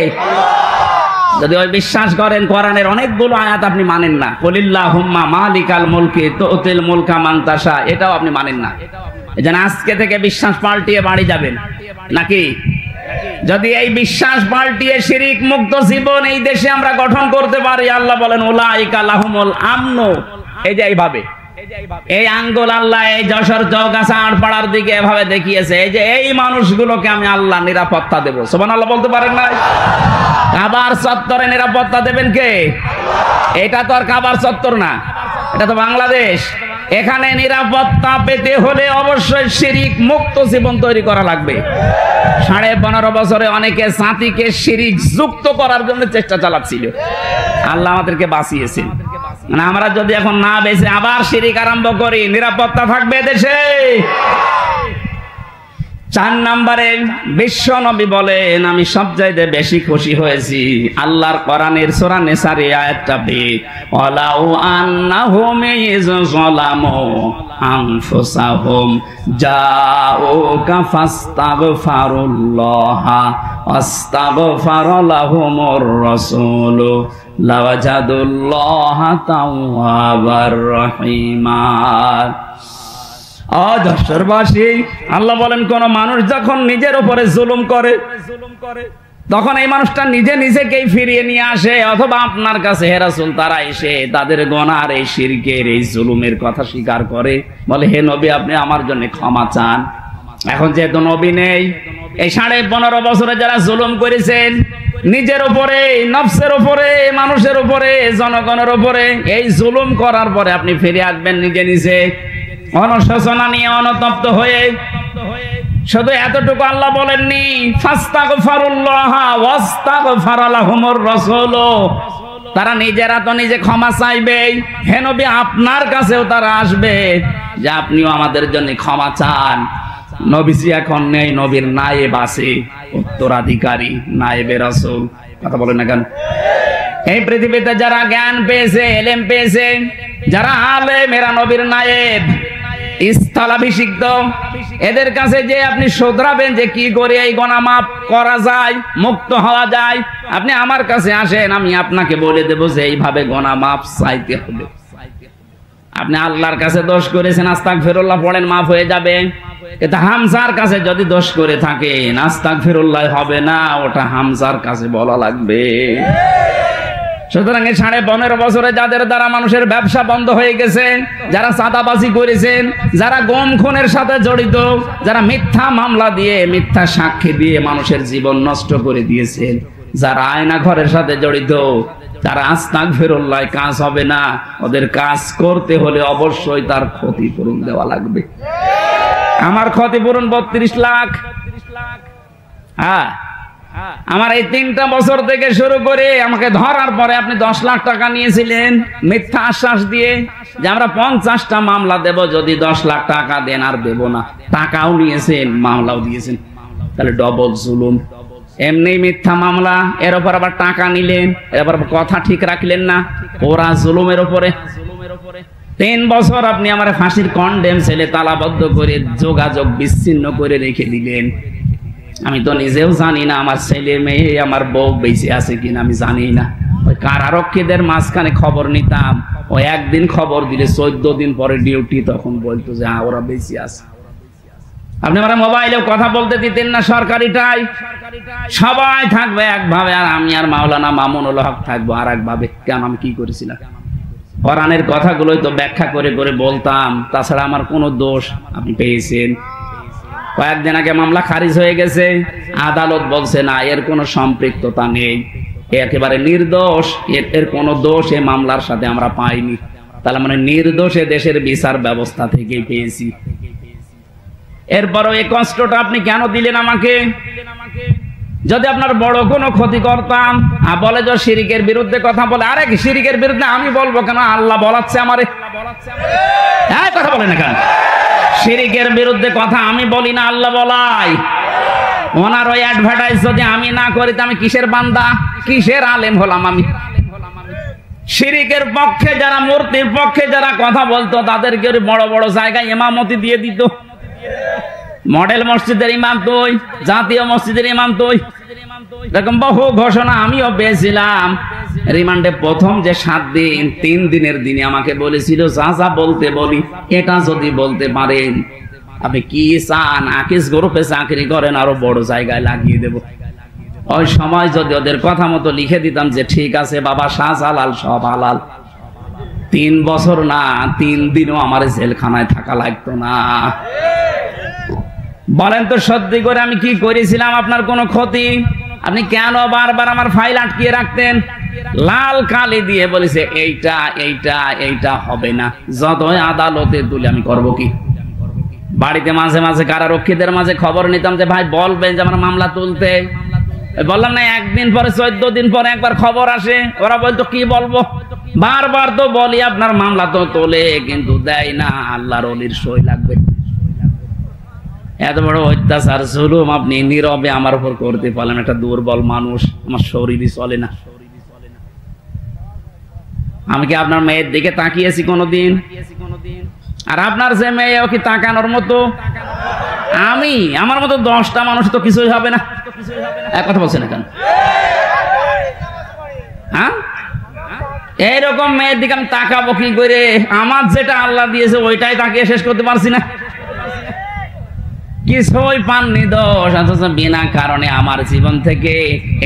যদি ওই বিশ্বাস করেন কোরআনের অনেকগুলো আয়াত আপনি মানেন না, কুলিল্লাহুম্মা মালিকাল মুলকি তুতিল মুলকা মান তাশা, এটাও আপনি মানেন না। এজন্য আজকে থেকে বিশ্বাস পাল্টিয়ে বাড়ি যাবেন নাকি? যদি এই বিশ্বাস পাল্টিয়ে শিরিক মুক্ত জীবন এই দেশে আমরা গঠন করতে পারি, আল্লাহ বলেন উলাইকা লাহুমুল আমনু। এই যে এইভাবে এই আঙ্গুল আল্লাহ এই যশোর চৌগাছা আড়পাড়ার দিকে এভাবে দেখিয়েছে, এই যে এই মানুষগুলোকে আমি আল্লাহ নিরাপত্তা দেব। সুবহানাল্লাহ বলতে পারেন না? কাবার চত্বরে নিরাপত্তা দেবেন কে? এটা তো আর কাবার চত্বর না, এটা তো বাংলাদেশ। এখানে নিরাপত্তা পেতে হলে অবশ্যই শিরিক মুক্ত জীবন তৈরি করা লাগবে। 15.5 বছরে অনেকে জাতিকে শিরিক যুক্ত করার জন্য চেষ্টা চালাচ্ছিল, আল্লাহ আমাদেরকে বাঁচিয়েছেন। মানে আমরা যদি এখন না বেঁচে আবার শিরিক আরম্ভ করি, নিরাপত্তা থাকবে দেশে? 4 নম্বরে বিশ্ব নবী বলেন, আমি সবচাইতে বেশি খুশি হয়েছি আল্লাহর কোরআনের সূরা নিসার আয়াতটা পেয়ে, ওয়ালাউ আন্নাহুম ইয়াযলামু আনফুসাহুম জাউকা ফাস্তাগফিরুল্লাহা ওয়াস্তাগফারা লাহুমুর রাসূলু লাওয়াজাদুল্লাহা তাওয়াবার রহিমা। যশোরবাসী, আল্লাহ বলেন কোন মানুষ যখন নিজের উপরে জুলুম করে তখন এই মানুষটা নিজে নিজেকেই ফিরিয়ে নিয়ে আসে, অথবা আপনার কাছে হে রাসূল তারা এসে তাদের গুনার এই শিরকের এই জুলুমের কথা স্বীকার করে, বলে হে নবী আপনি আমার জন্য ক্ষমা চান। এখন যেহেতু নবী নেই, এই 15.5 বছরে যারা জুলুম করেছেন নিজের উপরে, নফসের উপরে, মানুষের উপরে, জনগণের উপরে, এই জুলুম করার পরে আপনি ফিরে আসবেন নিজে নিজে অনুশোচনা নিয়ে, অনুতপ্ত হয়ে। শুধু এতটুকু আল্লাহ বলেননি, ফাস্তাগফিরুল্লাহা ওয়াস্তাগফারা লাহুমুর রাসূল, তারা নিজেরা তো নিজে ক্ষমা চাইবে, হে নবী আপনার কাছেও তারা আসবে যে আপনিও আমাদের জন্য ক্ষমা চান। নবীজি এখন নেই, নবীর নায়েব আছে, উত্তরাধিকারী নায়েবে রাসূল। কথা বলেন না কেন? এই পৃথিবীতে যারা জ্ঞান পেয়েছে, এলেম পেয়েছে, যারা আলেম, এরা নবীর নায়েব, স্থলাভিষিক্ত। এদের কাছে যে আপনি শোধরাবেন যে কি করে এই গুনাহ মাফ করা যায়, মুক্ত হওয়া যায়, আপনি আমার কাছে আসেন, আমি আপনাকে বলে দেব যে এইভাবে গুনাহ মাফ চাইতে হবে। আপনি আল্লাহর কাছে দোষ করেছেন, আস্তাগফিরুল্লাহ পড়েন, মাফ হয়ে যাবে। এটা হামজার কাছে যদি দোষ করে থাকেন, আস্তাগফিরুল্লাহ হবে না, ওটা হামজার কাছে বলা লাগবে। সুতরাং এই 15.5 বছরে যাদের দ্বারা মানুষের ব্যবসা বন্ধ হয়ে গেছে, যারা চাঁদাবাজি করেছেন, যারা গম খুনের সাথে জড়িত, যারা মিথ্যা মামলা দিয়ে, মিথ্যা সাক্ষী দিয়ে মানুষের জীবন নষ্ট করে দিয়েছেন, যারা আয়না ঘরের সাথে জড়িত, তারা আস্তাগফিরুল্লাহ কাজ হবে না। ওদের কাজ করতে হলে অবশ্যই তার ক্ষতিপূরণ দেওয়া লাগবে। আমার ক্ষতিপূরণ 32 লাখ। হ্যাঁ, আমার এই 3টা বছর থেকে শুরু করে আমাকে ধরার পরে আপনি 10 লাখ টাকা নিয়েছিলেন মিথ্যা আশ্বাস দিয়ে যে আমরা 50টা মামলা দেব যদি 10 লাখ টাকা দেন। আর দেব না, টাকাও নিয়েছেন, মামলাও দিয়েছেন, তাহলে ডবল জুলুম। এমনি মিথ্যা মামলা, এর উপর আবার টাকা নিলেন, এর উপর কথা ঠিক রাখলেন না, ওরা জুলুমের উপরে। 3 বছর আপনি আমার ফাঁসির কন্ডেম ছেলে তালাবদ্ধ করে যোগাযোগ বিচ্ছিন্ন করে রেখে দিলেন। আমি তো নিজেও জানি না আমার ছেলে মেয়ে আমার বউ বেঁচে আছে কিনা, আমি জানি না। ওই কারারক্ষীদের মাঝখানে খবর নিতাম, ওই একদিন খবর দিলে 14 দিন পরে ডিউটি, তখন বলতো যে হ্যাঁ ওরা বেঁচে আছে। আপনি আমার মোবাইলেও কথা বলতে দিতেন না, সরকারিটাই সবাই থাকবে একভাবে, আর আমি আর মাওলানা মামুনুল হক থাকবো আর একভাবে। কেন, আমি কি করেছিলাম? কোরআনের কথাগুলোই তো ব্যাখ্যা করে করে বলতাম, তাছাড়া আমার কোনো দোষ আপনি পেয়েছেন? কয়েকদিন আগে মামলা খারিজ হয়ে গেছে, আদালত বলছে না এর কোনো সম্পৃক্ততা নেই, একেবারে নির্দোষ, এর কোনো দোষ এই মামলার সাথে আমরা পাইনি। তাহলে মানে নির্দোষে দেশের বিচার ব্যবস্থা থেকে পেয়েছি। এরপরও এই কষ্টটা আপনি কেন দিলেন আমাকে? যদি আপনার বড় কোনো ক্ষতি করতাম, বলে যে শিরিকের বিরুদ্ধে কথা বলে, আরে শিরিকের বিরুদ্ধে আমি বলবো কেন? আল্লাহ বলাচ্ছে আমারে, হ্যাঁ কথা বলে না কেন? শিরিকের বিরুদ্ধে কথা আমি বলি না, আল্লাহ বলাই। ওনার ওই অ্যাডভার্টাইজ যদি আমি না করি তো আমি কিসের বান্দা, কিসের আলেম হলাম আমি? শিরিকের পক্ষে যারা, মূর্তির পক্ষে যারা কথা বলতো তাদেরকে বড় বড় জায়গায় ইমামতি দিয়ে দিত। মডেল মসজিদের ইমাম তুই, জাতীয় মসজিদের ইমাম তুই, এরকম বহু ঘোষণা আমিও পেয়েছিলাম। রিমান্ডে প্রথম যে 7 দিন, 3 দিনের দিনে আমাকে বলেছিল যা যা বলতে বলি এটা যদি বলতে পারেন আপনি কি চান, আকিস গ্রুপে চাকরি করেন, আরো বড় জায়গায় লাগিয়ে দেব। ওই সময় যদি ওদের কথা মতো লিখে দিতাম যে ঠিক আছে বাবা, শ্বাস হালাল সব হালাল, 3 বছর না 3 দিনও আমার জেলখানায় থাকা লাগতো না। বলেন তো সত্যি করে আমি কি করেছিলাম আপনার কোনো ক্ষতি? আপনি কেন বারবার আমার ফাইল আটকিয়ে রাখতেন? লাল কালি দিয়ে বলেছে এইটা এইটা এইটা হবে না, যতই আদালতে তুলে আমি করব কি? বাড়িতে মাঝে মাঝে কারারক্ষীদের মাঝে খবর নিতাম যে ভাই বলবেন যে আমার মামলা তুলতে, বললাম না, একদিন পরে 14 দিন পরে একবার খবর আসে, ওরা বলতো কি বলবো? বারবার তো বলি আপনার মামলা তো তোলে, কিন্তু দেয় না, আল্লাহর ওলির সই লাগবে। এত বড় অত্যাচার জুলুম আপনি নীরবে আমার উপর করতে পারলেন। একটা দুর্বল মানুষ, আমার শরীরই চলে না। আমি কি আপনার মেয়ের দিকে তাকিয়েছি কোনোদিন? আর আপনার যে মেয়ে, ও কি তাকানোর মতো? আমি আমার মতো 10টা মানুষ তো কিছুই হবে না। এক কথা বলছেন না কেন? হ্যাঁ, এইরকম মেয়ের দিকে আমি তাকাবো কি করে? আমার যেটা আল্লাহ দিয়েছে ওইটাই তাকিয়ে শেষ করতে পারছি না। কিছুই পাননি দোষ, অথচ বিনা কারণে আমার জীবন থেকে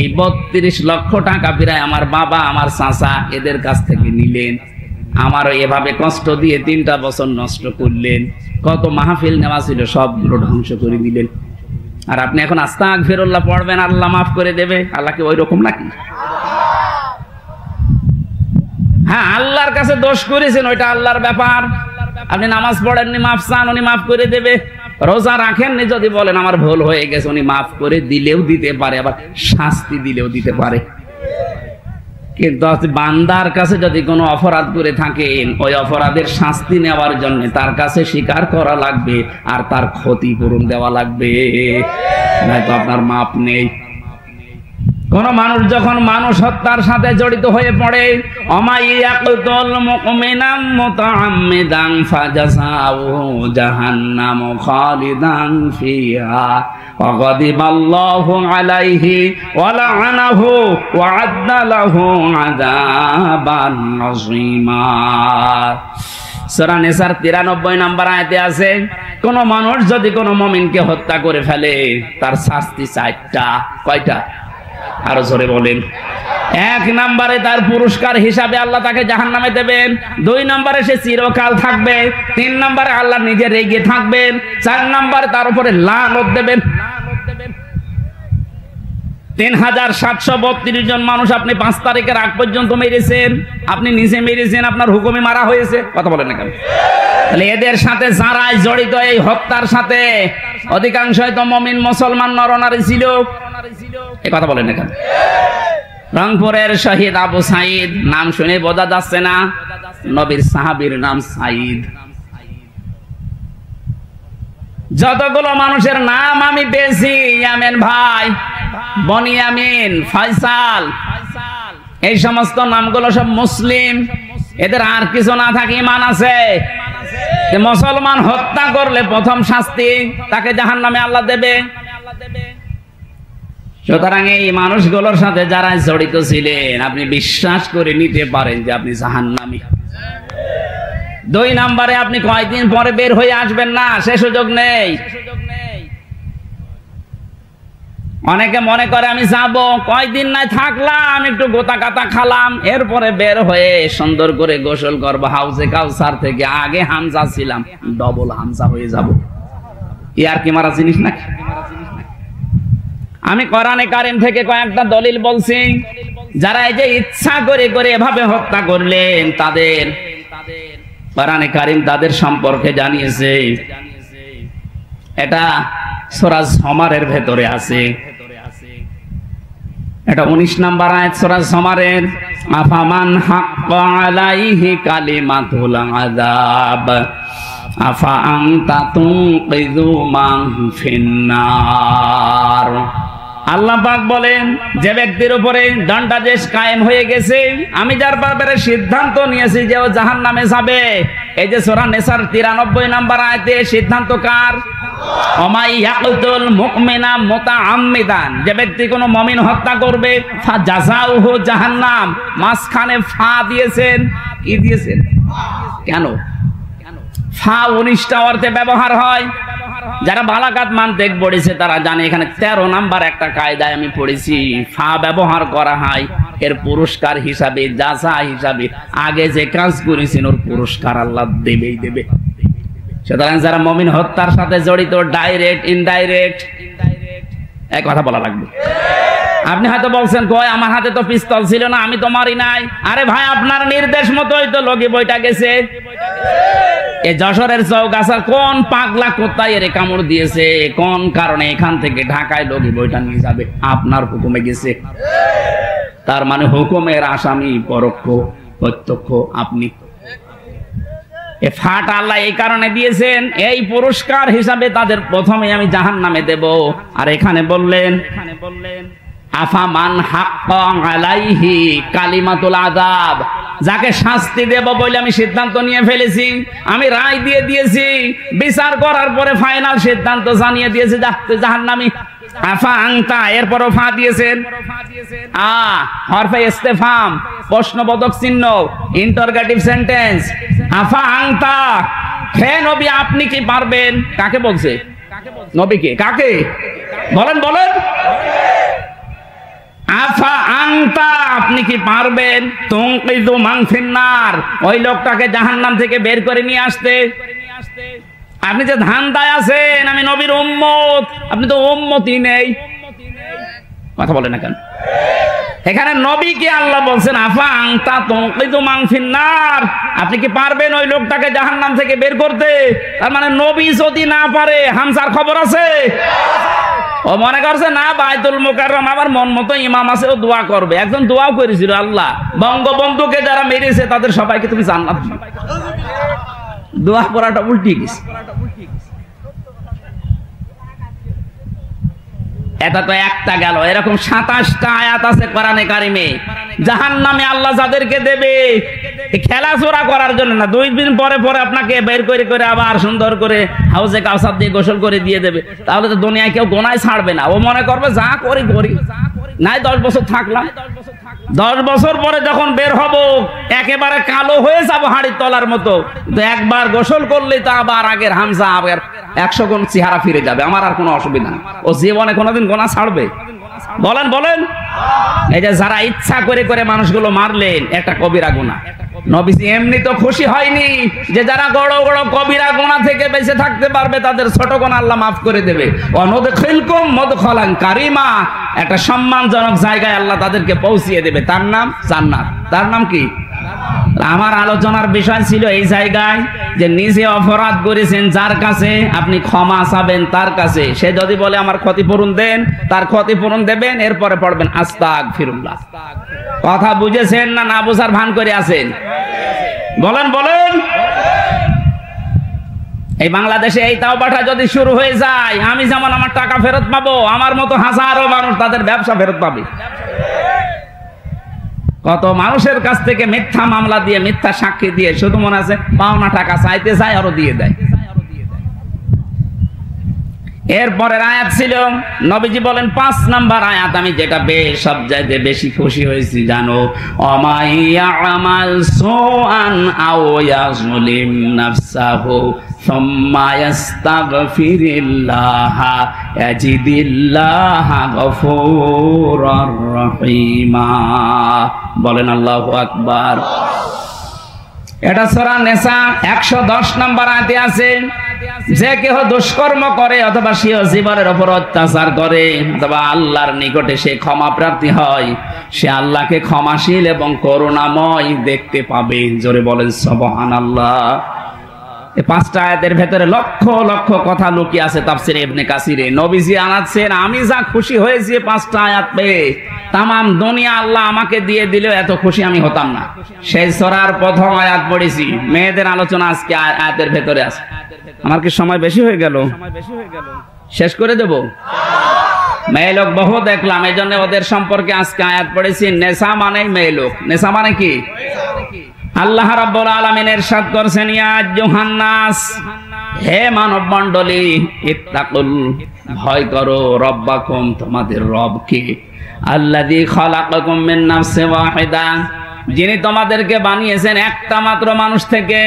এই 32 লক্ষ টাকা প্রায় আমার বাবা, আমার চাচা এদের কাছ থেকে নিলেন। আমারও এভাবে কষ্ট দিয়ে 3টা বছর নষ্ট করলেন। কত মাহফিল নেওয়া ছিল সবগুলো ধ্বংস করে দিলেন। আর আপনি এখন আস্তাগফিরুল্লাহ পড়বেন, আল্লাহ মাফ করে দেবে। আল্লাহ কি ওই রকম নাকি? হ্যাঁ, আল্লাহর কাছে দোষ করেছেন, ওইটা আল্লাহর ব্যাপার। আপনি নামাজ পড়েননি, মাফ চান, উনি মাফ করে দেবে। রোজা রাখেননি, যদি বলেন আমার ভুল হয়ে গেছে, উনি মাফ করে দিলেও দিতে পারে, আবার শাস্তি দিলেও দিতে পারে। কিন্তু বান্দার কাছে যদি কোনো অপরাধ করে থাকেন, ওই অপরাধের শাস্তি নেওয়ার জন্য তার কাছে স্বীকার করা লাগবে আর তার ক্ষতিপূরণ দেওয়া লাগবে, নয়তো আপনার মাপ নেই। কোন মানুষ যখন মানুষ হত্যার সাথে জড়িত হয়ে পড়ে, অমাইয়াকুতুল মুমিনাম মুতাআম্মিদান ফাজাযাউহু জাহান্নাম খালিদান ফিহা ওয়া গাদিবাল্লাহু আলাইহি ওয়া লা'নাহু ওয়া আ'আদ্দা লাহু আযাবান আযীমা। সূরা নিসার 93 নম্বর আয়াতে আছে, কোন মানুষ যদি কোন মুমিনকে হত্যা করে ফেলে তার শাস্তি 4টা। কয়টা? আরো জোরে বলেন। 1 নম্বরে তার পুরস্কার হিসাবে আল্লাহ তাকে জাহান্নামে দেবেন। 2 নম্বরে সে চিরকাল থাকবে। 3 নম্বরে আল্লাহ নিজে রেগে থাকবেন। 4 নম্বরে তার উপরে লানত দেবেন। 3732 জন মানুষ আপনি 5 তারিখের আগ পর্যন্ত মেরেছেন, আপনি নিজে মেরেছেন, আপনার হুকুমে মারা হয়েছে। কথা বলেন না কেন? তাহলে এদের সাথে যারাই জড়িত এই হত্যার সাথে, অধিকাংশই তো মুমিন মুসলমান নরনারী ছিল। এই কথা বলেন না কেন? রংপুরের শহীদ আবু সাইদ, নাম শুনে বোঝা যাচ্ছে না নবীর সাহাবীর নাম সাইদ। যতগুলো মানুষের নাম আমি পেয়েছি, ইয়ামিন ভাই, বনিয়ামিন, ফয়সাল, এই সমস্ত নামগুলো সব মুসলিম। এদের আর কিছু না থাকে ঈমান আছে। মুসলমান হত্যা করলে প্রথম শাস্তি তাকে জাহান্নামে আল্লাহ দেবে। সুতরাং এই মানুষগুলোর সাথে যারা জড়িত ছিলেন আপনি বিশ্বাস করে নিতে পারেন যে আপনি জাহান্নামী। 2 নম্বরে আপনি কয়দিন পরে বের হয়ে আসবেন না, সে সুযোগ নেই। অনেকে মনে করে আমি যাব, কয়দিন নাই থাকলাম, একটু গোতা কাতা খালাম, এরপরে বের হয়ে সুন্দর করে গোসল করবো, হাউজে কাউসার থেকে আগে হামজা ছিলাম, ডবল হামজা হয়ে যাব। ইয়ার কি মারা জিনিস না? আমি কোরআনে কারীম থেকে কয়েকটা দলিল বলছি, যারা এই যে ইচ্ছা করে করে এভাবে হত্যা করলেন তাদের কোরআনে কারীম তাদের সম্পর্কে জানিয়েছে। এটা সূরা জুমারের ভেতরে আছে, এটা 19 নম্বর আয়াত সূরা জুমারের। আফামান হাক্কা আলাইহি কালিমাতুল আযাব আফা আনতা তুনকিযু মান ফিন্নার। আল্লাহ পাক বলেন, যে ব্যক্তির উপরে দণ্ডাদেশ কায়েম হয়ে গেছে, আমি যার ব্যাপারে সিদ্ধান্ত নিয়েছি যে ও জাহান্নামে যাবে। এই যে সূরা নিসার 93 নম্বর আয়াতে সিদ্ধান্ত কার? ওমাই ইয়াকতুল মুমিনা মুতাআম্মিদান, যে ব্যক্তি কোনো মুমিন হত্যা করবে ফাজাযাউহু জাহান্নাম। মাঝখানে ফা দিয়েছেন, কি দিয়েছেন? কেন? ফা 19টা অর্থে ব্যবহার হয়। যারা বালাগাত মানতেক পড়েছে তারা জানে এখানে 13 নাম্বার একটা কায়দায় আমি পড়েছি, ফা ব্যবহার করা হয় এর পুরস্কার হিসাবে, জাযা হিসাবে। আগে যে কাজ করেছেন ওর পুরস্কার আল্লাহ দেবেই দেবে। সুতরাং যারা মুমিন হত্যার সাথে জড়িত, ডাইরেক্ট ইনডাইরেক্ট, এক কথা বলা লাগবে। আপনি হয়তো বলছেন, কই আমার হাতে তো পিস্তল ছিল না, আমি তো মারি নাই। আরে ভাই, আপনার নির্দেশ মতোই তো লগি বইটা গেছে। এই যশোরের চৌগাছার কোন পাগলা কোথায় এর কামড় দিয়েছে, কোন কারণে এখান থেকে ঢাকায় লগি বইটা নিয়ে যাবে? আপনার হুকুমে গেছে। তার মানে হুকুমের আসামি পরোক্ষ প্রত্যক্ষ আপনি। এ ফাট আল্লাহ এই কারণে দিয়েছেন, এই পুরস্কার হিসাবে তাদের প্রথমে আমি জাহান্নামে দেব। আর এখানে বললেন আফামান হাক্কা আলাইহি কালিমাতুল আযাব, যাকে শাস্তি দেব বলে আমি সিদ্ধান্ত নিয়ে ফেলেছি, আমি রায় দিয়ে দিয়েছি, বিচার করার পরে ফাইনাল সিদ্ধান্ত জানিয়ে দিয়েছি জাহান্নামী। আফা আনতা, এরপরও ফা দিয়েছেন, হরফে ইস্তেফহাম, প্রশ্নবোধক চিহ্ন, ইন্টারোগেটিভ সেন্টেন্স। আফা আনতা, হে নবী আপনি কি পারবেন? কাকে বলছে? নবীকে। কাকে বলেন? বলেন। আফা আনতা, আপনি কি পারবেন? তুনকিযু মান ফিন্নার, ওই লোকটাকে জাহান্নাম থেকে বের করে নিয়ে আসতে। আপনি যে ধান্দায় আছেন আমি নবীর উম্মত, আপনি তো উম্মতই নেই। কথা বলেন না কেন? এখানে নবীকে আল্লাহ বলছেন আফা আনতা তুনকিযু মান ফিন্নার, আপনি কি পারবেন ওই লোকটাকে জাহান্নাম থেকে বের করতে? তার মানে নবী যদি না পারে, হামজার খবর আছে? ও মনে করছে না বাইতুল মুকাররম আমার মন মতো ইমাম আছে, ও দোয়া করবে। একজন দোয়াও করেছিল, আল্লাহ বঙ্গবন্ধুকে যারা মেরেছে তাদের সবাইকে তুমি জান্নাত দিও। দোয়া পড়াটা উল্টে গেছে। এটা তো একটা গেল, এরকম 27টা আয়াত আছে কোরআনে কারিমে। জাহান্নামে আল্লাহ যাদেরকে দেবে খেলাচোরা করার জন্য না, 2 দিন পরে পরে আপনাকে বের করে করে আবার সুন্দর করে হাউজে কাউসার দিয়ে গোসল করে দিয়ে দেবে। তাহলে তো দুনিয়ায় কেউ গোনায় ছাড়বে না। ও মনে করবে যা করি করি, নাই 10 বছর থাকলাম, 10 বছর পরে যখন বের হব একেবারে কালো হয়ে যাবো হাড়ির তলার মতো। একবার গোসল করলেই তো আবার আগের হামজা আবার 100 গুণ চেহারা ফিরে যাবে। আমার আর কোনো অসুবিধা না। ও জীবনে কোনোদিন গোনা ছাড়বে? বলেন বলেন। এই যে যারা ইচ্ছা করে করে মানুষগুলো মারলেন, একটা কবিরা গুনাহ। নবীজি এমনি তো খুশি হয়নি যে যারা বড় বড় কবিরা গুনাহ থেকে বেঁচে থাকতে পারবে তাদের ছোট গুনাহ আল্লাহ মাফ করে দেবে। ওয়ানুদখিলকুম মুদখালান কারীমা, একটা সম্মানজনক জায়গায় আল্লাহ তাদেরকে পৌঁছিয়ে দেবে। তার নাম জান্নাত। তার নাম কি? আমার আলোচনার বিষয় ছিল এই জায়গায় যে নিজে অপরাধ করেছেন যার কাছে, আপনি ক্ষমা চাবেন তার কাছে। সে যদি বলে আমার ক্ষতিপূরণ দেন, তার ক্ষতিপূরণ দেবেন, এরপরে পড়বেন আস্তাগফিরুল্লাহ। কথা বুঝেছেন না না বুঝার ভান করে আছেন? বলেন বলেন। এই বাংলাদেশে এই তাওবাটা যদি শুরু হয়ে যায়, আমি যেমন আমার টাকা ফেরত পাবো, আমার মতো হাজারো মানুষ তাদের ব্যবসা ফেরত পাবে। কত মানুষের কাছ থেকে মিথ্যা মামলা দিয়ে, মিথ্যা সাক্ষী দিয়ে, শুধু মনে আছে পাওনা টাকা চাইতে চায়, আরো দিয়ে দেয়। এরপরের আয়াত ছিল নবীজি বলেন 5 নাম্বার আয়াত, আমি যেটা সবচাইতে বেশি খুশি হয়েছি জানো, অমাইয়া আমাল সুআন আও ইয়াজলিম নাফসাহু সুম্মা ইস্তাগফিরিল্লাহ ইয়াজিদিল্লাহ গফুরুর রহিমা। বলেন আল্লাহু আকবার। এটা সূরা নিসা 110 নম্বর আয়াতে আছে, যে কেহ দুষ্কর্ম করে অথবা স্বীয় জীবনের উপর অত্যাচার করে অথবা আল্লাহর নিকটে সে ক্ষমা প্রার্থী হয়, সে আল্লাহকে ক্ষমাশীল এবং করুণাময় দেখতে পাবে। জোরে বলেন সুবহানাল্লাহ। এই 5টা আয়াতের ভেতরে লক্ষ লক্ষ কথা লুকিয়ে আছে তাফসীরে ইবনে কাসিরে। নবীজি আনাচ্ছেন, আমি যা খুশি হয়েছি 5টা আয়াত পেয়ে, তামাম দুনিয়া আল্লাহ আমাকে দিয়ে দিলেও এত খুশি আমি হতাম না। সেই সূরার প্রথম আয়াত পড়েছি, মেয়েদের আলোচনা আজকে আয়াতের ভেতরে আছে। আমার কি সময় বেশি হয়ে গেল? শেষ করে দেব? মেয়ে লোক বহু দেখলাম, এই জন্য ওদের সম্পর্কে আজকে আয়াত পড়েছি। নেশা মানে মেয়ে লোক। নেশা মানে কি? আল্লাহ রাব্বুল আলামিন ইরশাদ করেছেন, ইয়া আইয়ুহান নাস, হে মানব মণ্ডলী, ইত্তাকুল, ভয় করো, রব্বাকুম, তোমাদের রবকে, আল্লাযী খালাকাকুম মিন নাফসিন ওয়াহিদা, যিনি তোমাদেরকে বানিয়েছেন একটা মাত্র মানুষ থেকে,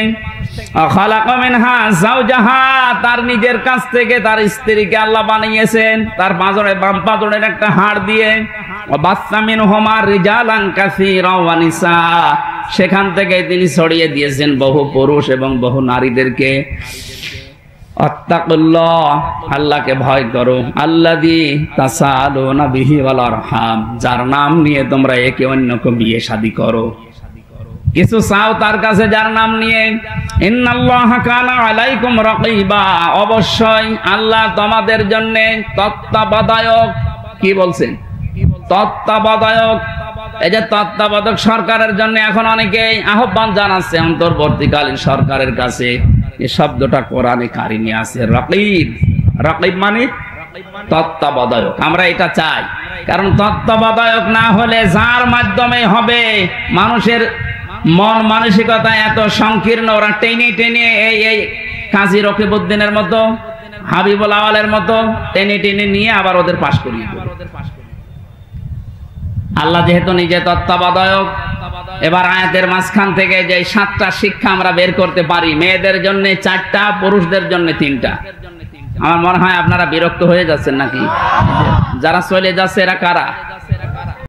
খালাকা মিনহা যাওজাহা, তার নিজের কাছ থেকে তার স্ত্রীকে আল্লাহ বানিয়েছেন, তার পাঁজরে বাম পাঁজরের একটা হাড় দিয়ে, বাসসা মিনহুমা রিজালান কাসীরা ওয়া নিসা, সেখান থেকে তিনি ছড়িয়ে দিয়েছেন বহু পুরুষ এবং বহু নারীদেরকে। আত্তাকুল্লাহ, আল্লাহকে ভয় করো, আল্লাযী তাসালুনা বিহি ওয়াল আরহাম, যার নাম নিয়ে তোমরা একে অন্যকে বিয়ে শাদী করো, কিছু চাও তার কাছে যার নাম নিয়ে। ইন্নাল্লাহা কানা আলাইকুম রাকিবা, অবশ্যই আল্লাহ তোমাদের জন্য তত্ত্বাবধায়ক। কি বলছেন? তত্ত্বাবধায়ক। এই যে তত্ত্বাবধায়ক সরকারের জন্য এখন অনেকেই আহ্বান জানাচ্ছে অন্তর্বর্তীকালীন সরকারের কাছে। এই শব্দটা কোরআনে কারিমে আছে, রাকিব। রাকিব মানে তত্ত্বাবধায়ক। আমরা এটা চাই, কারণ তত্ত্বাবধায়ক না হলে যার মাধ্যমে হবে, মানুষের মন মানসিকতা এত সংকীর্ণ, ওরা টেনে টেনে এই কাজী রকিবউদ্দিনের মতো, হাবিবুল আওয়ালের মতো টেনে টেনে নিয়ে আবার ওদের পাশ করিয়ে দেবে। আল্লাহ যেহেতু নিজে তত্ত্বাবধায়ক, এবার আয়াতের মাঝখান থেকে যে 7টা শিক্ষা আমরা বের করতে পারি, মেয়েদের জন্য 4টা, পুরুষদের জন্য 3টা। আমার মনে হয় আপনারা বিরক্ত হয়ে যাচ্ছেন নাকি? যারা চলে যাচ্ছে এরা কারা?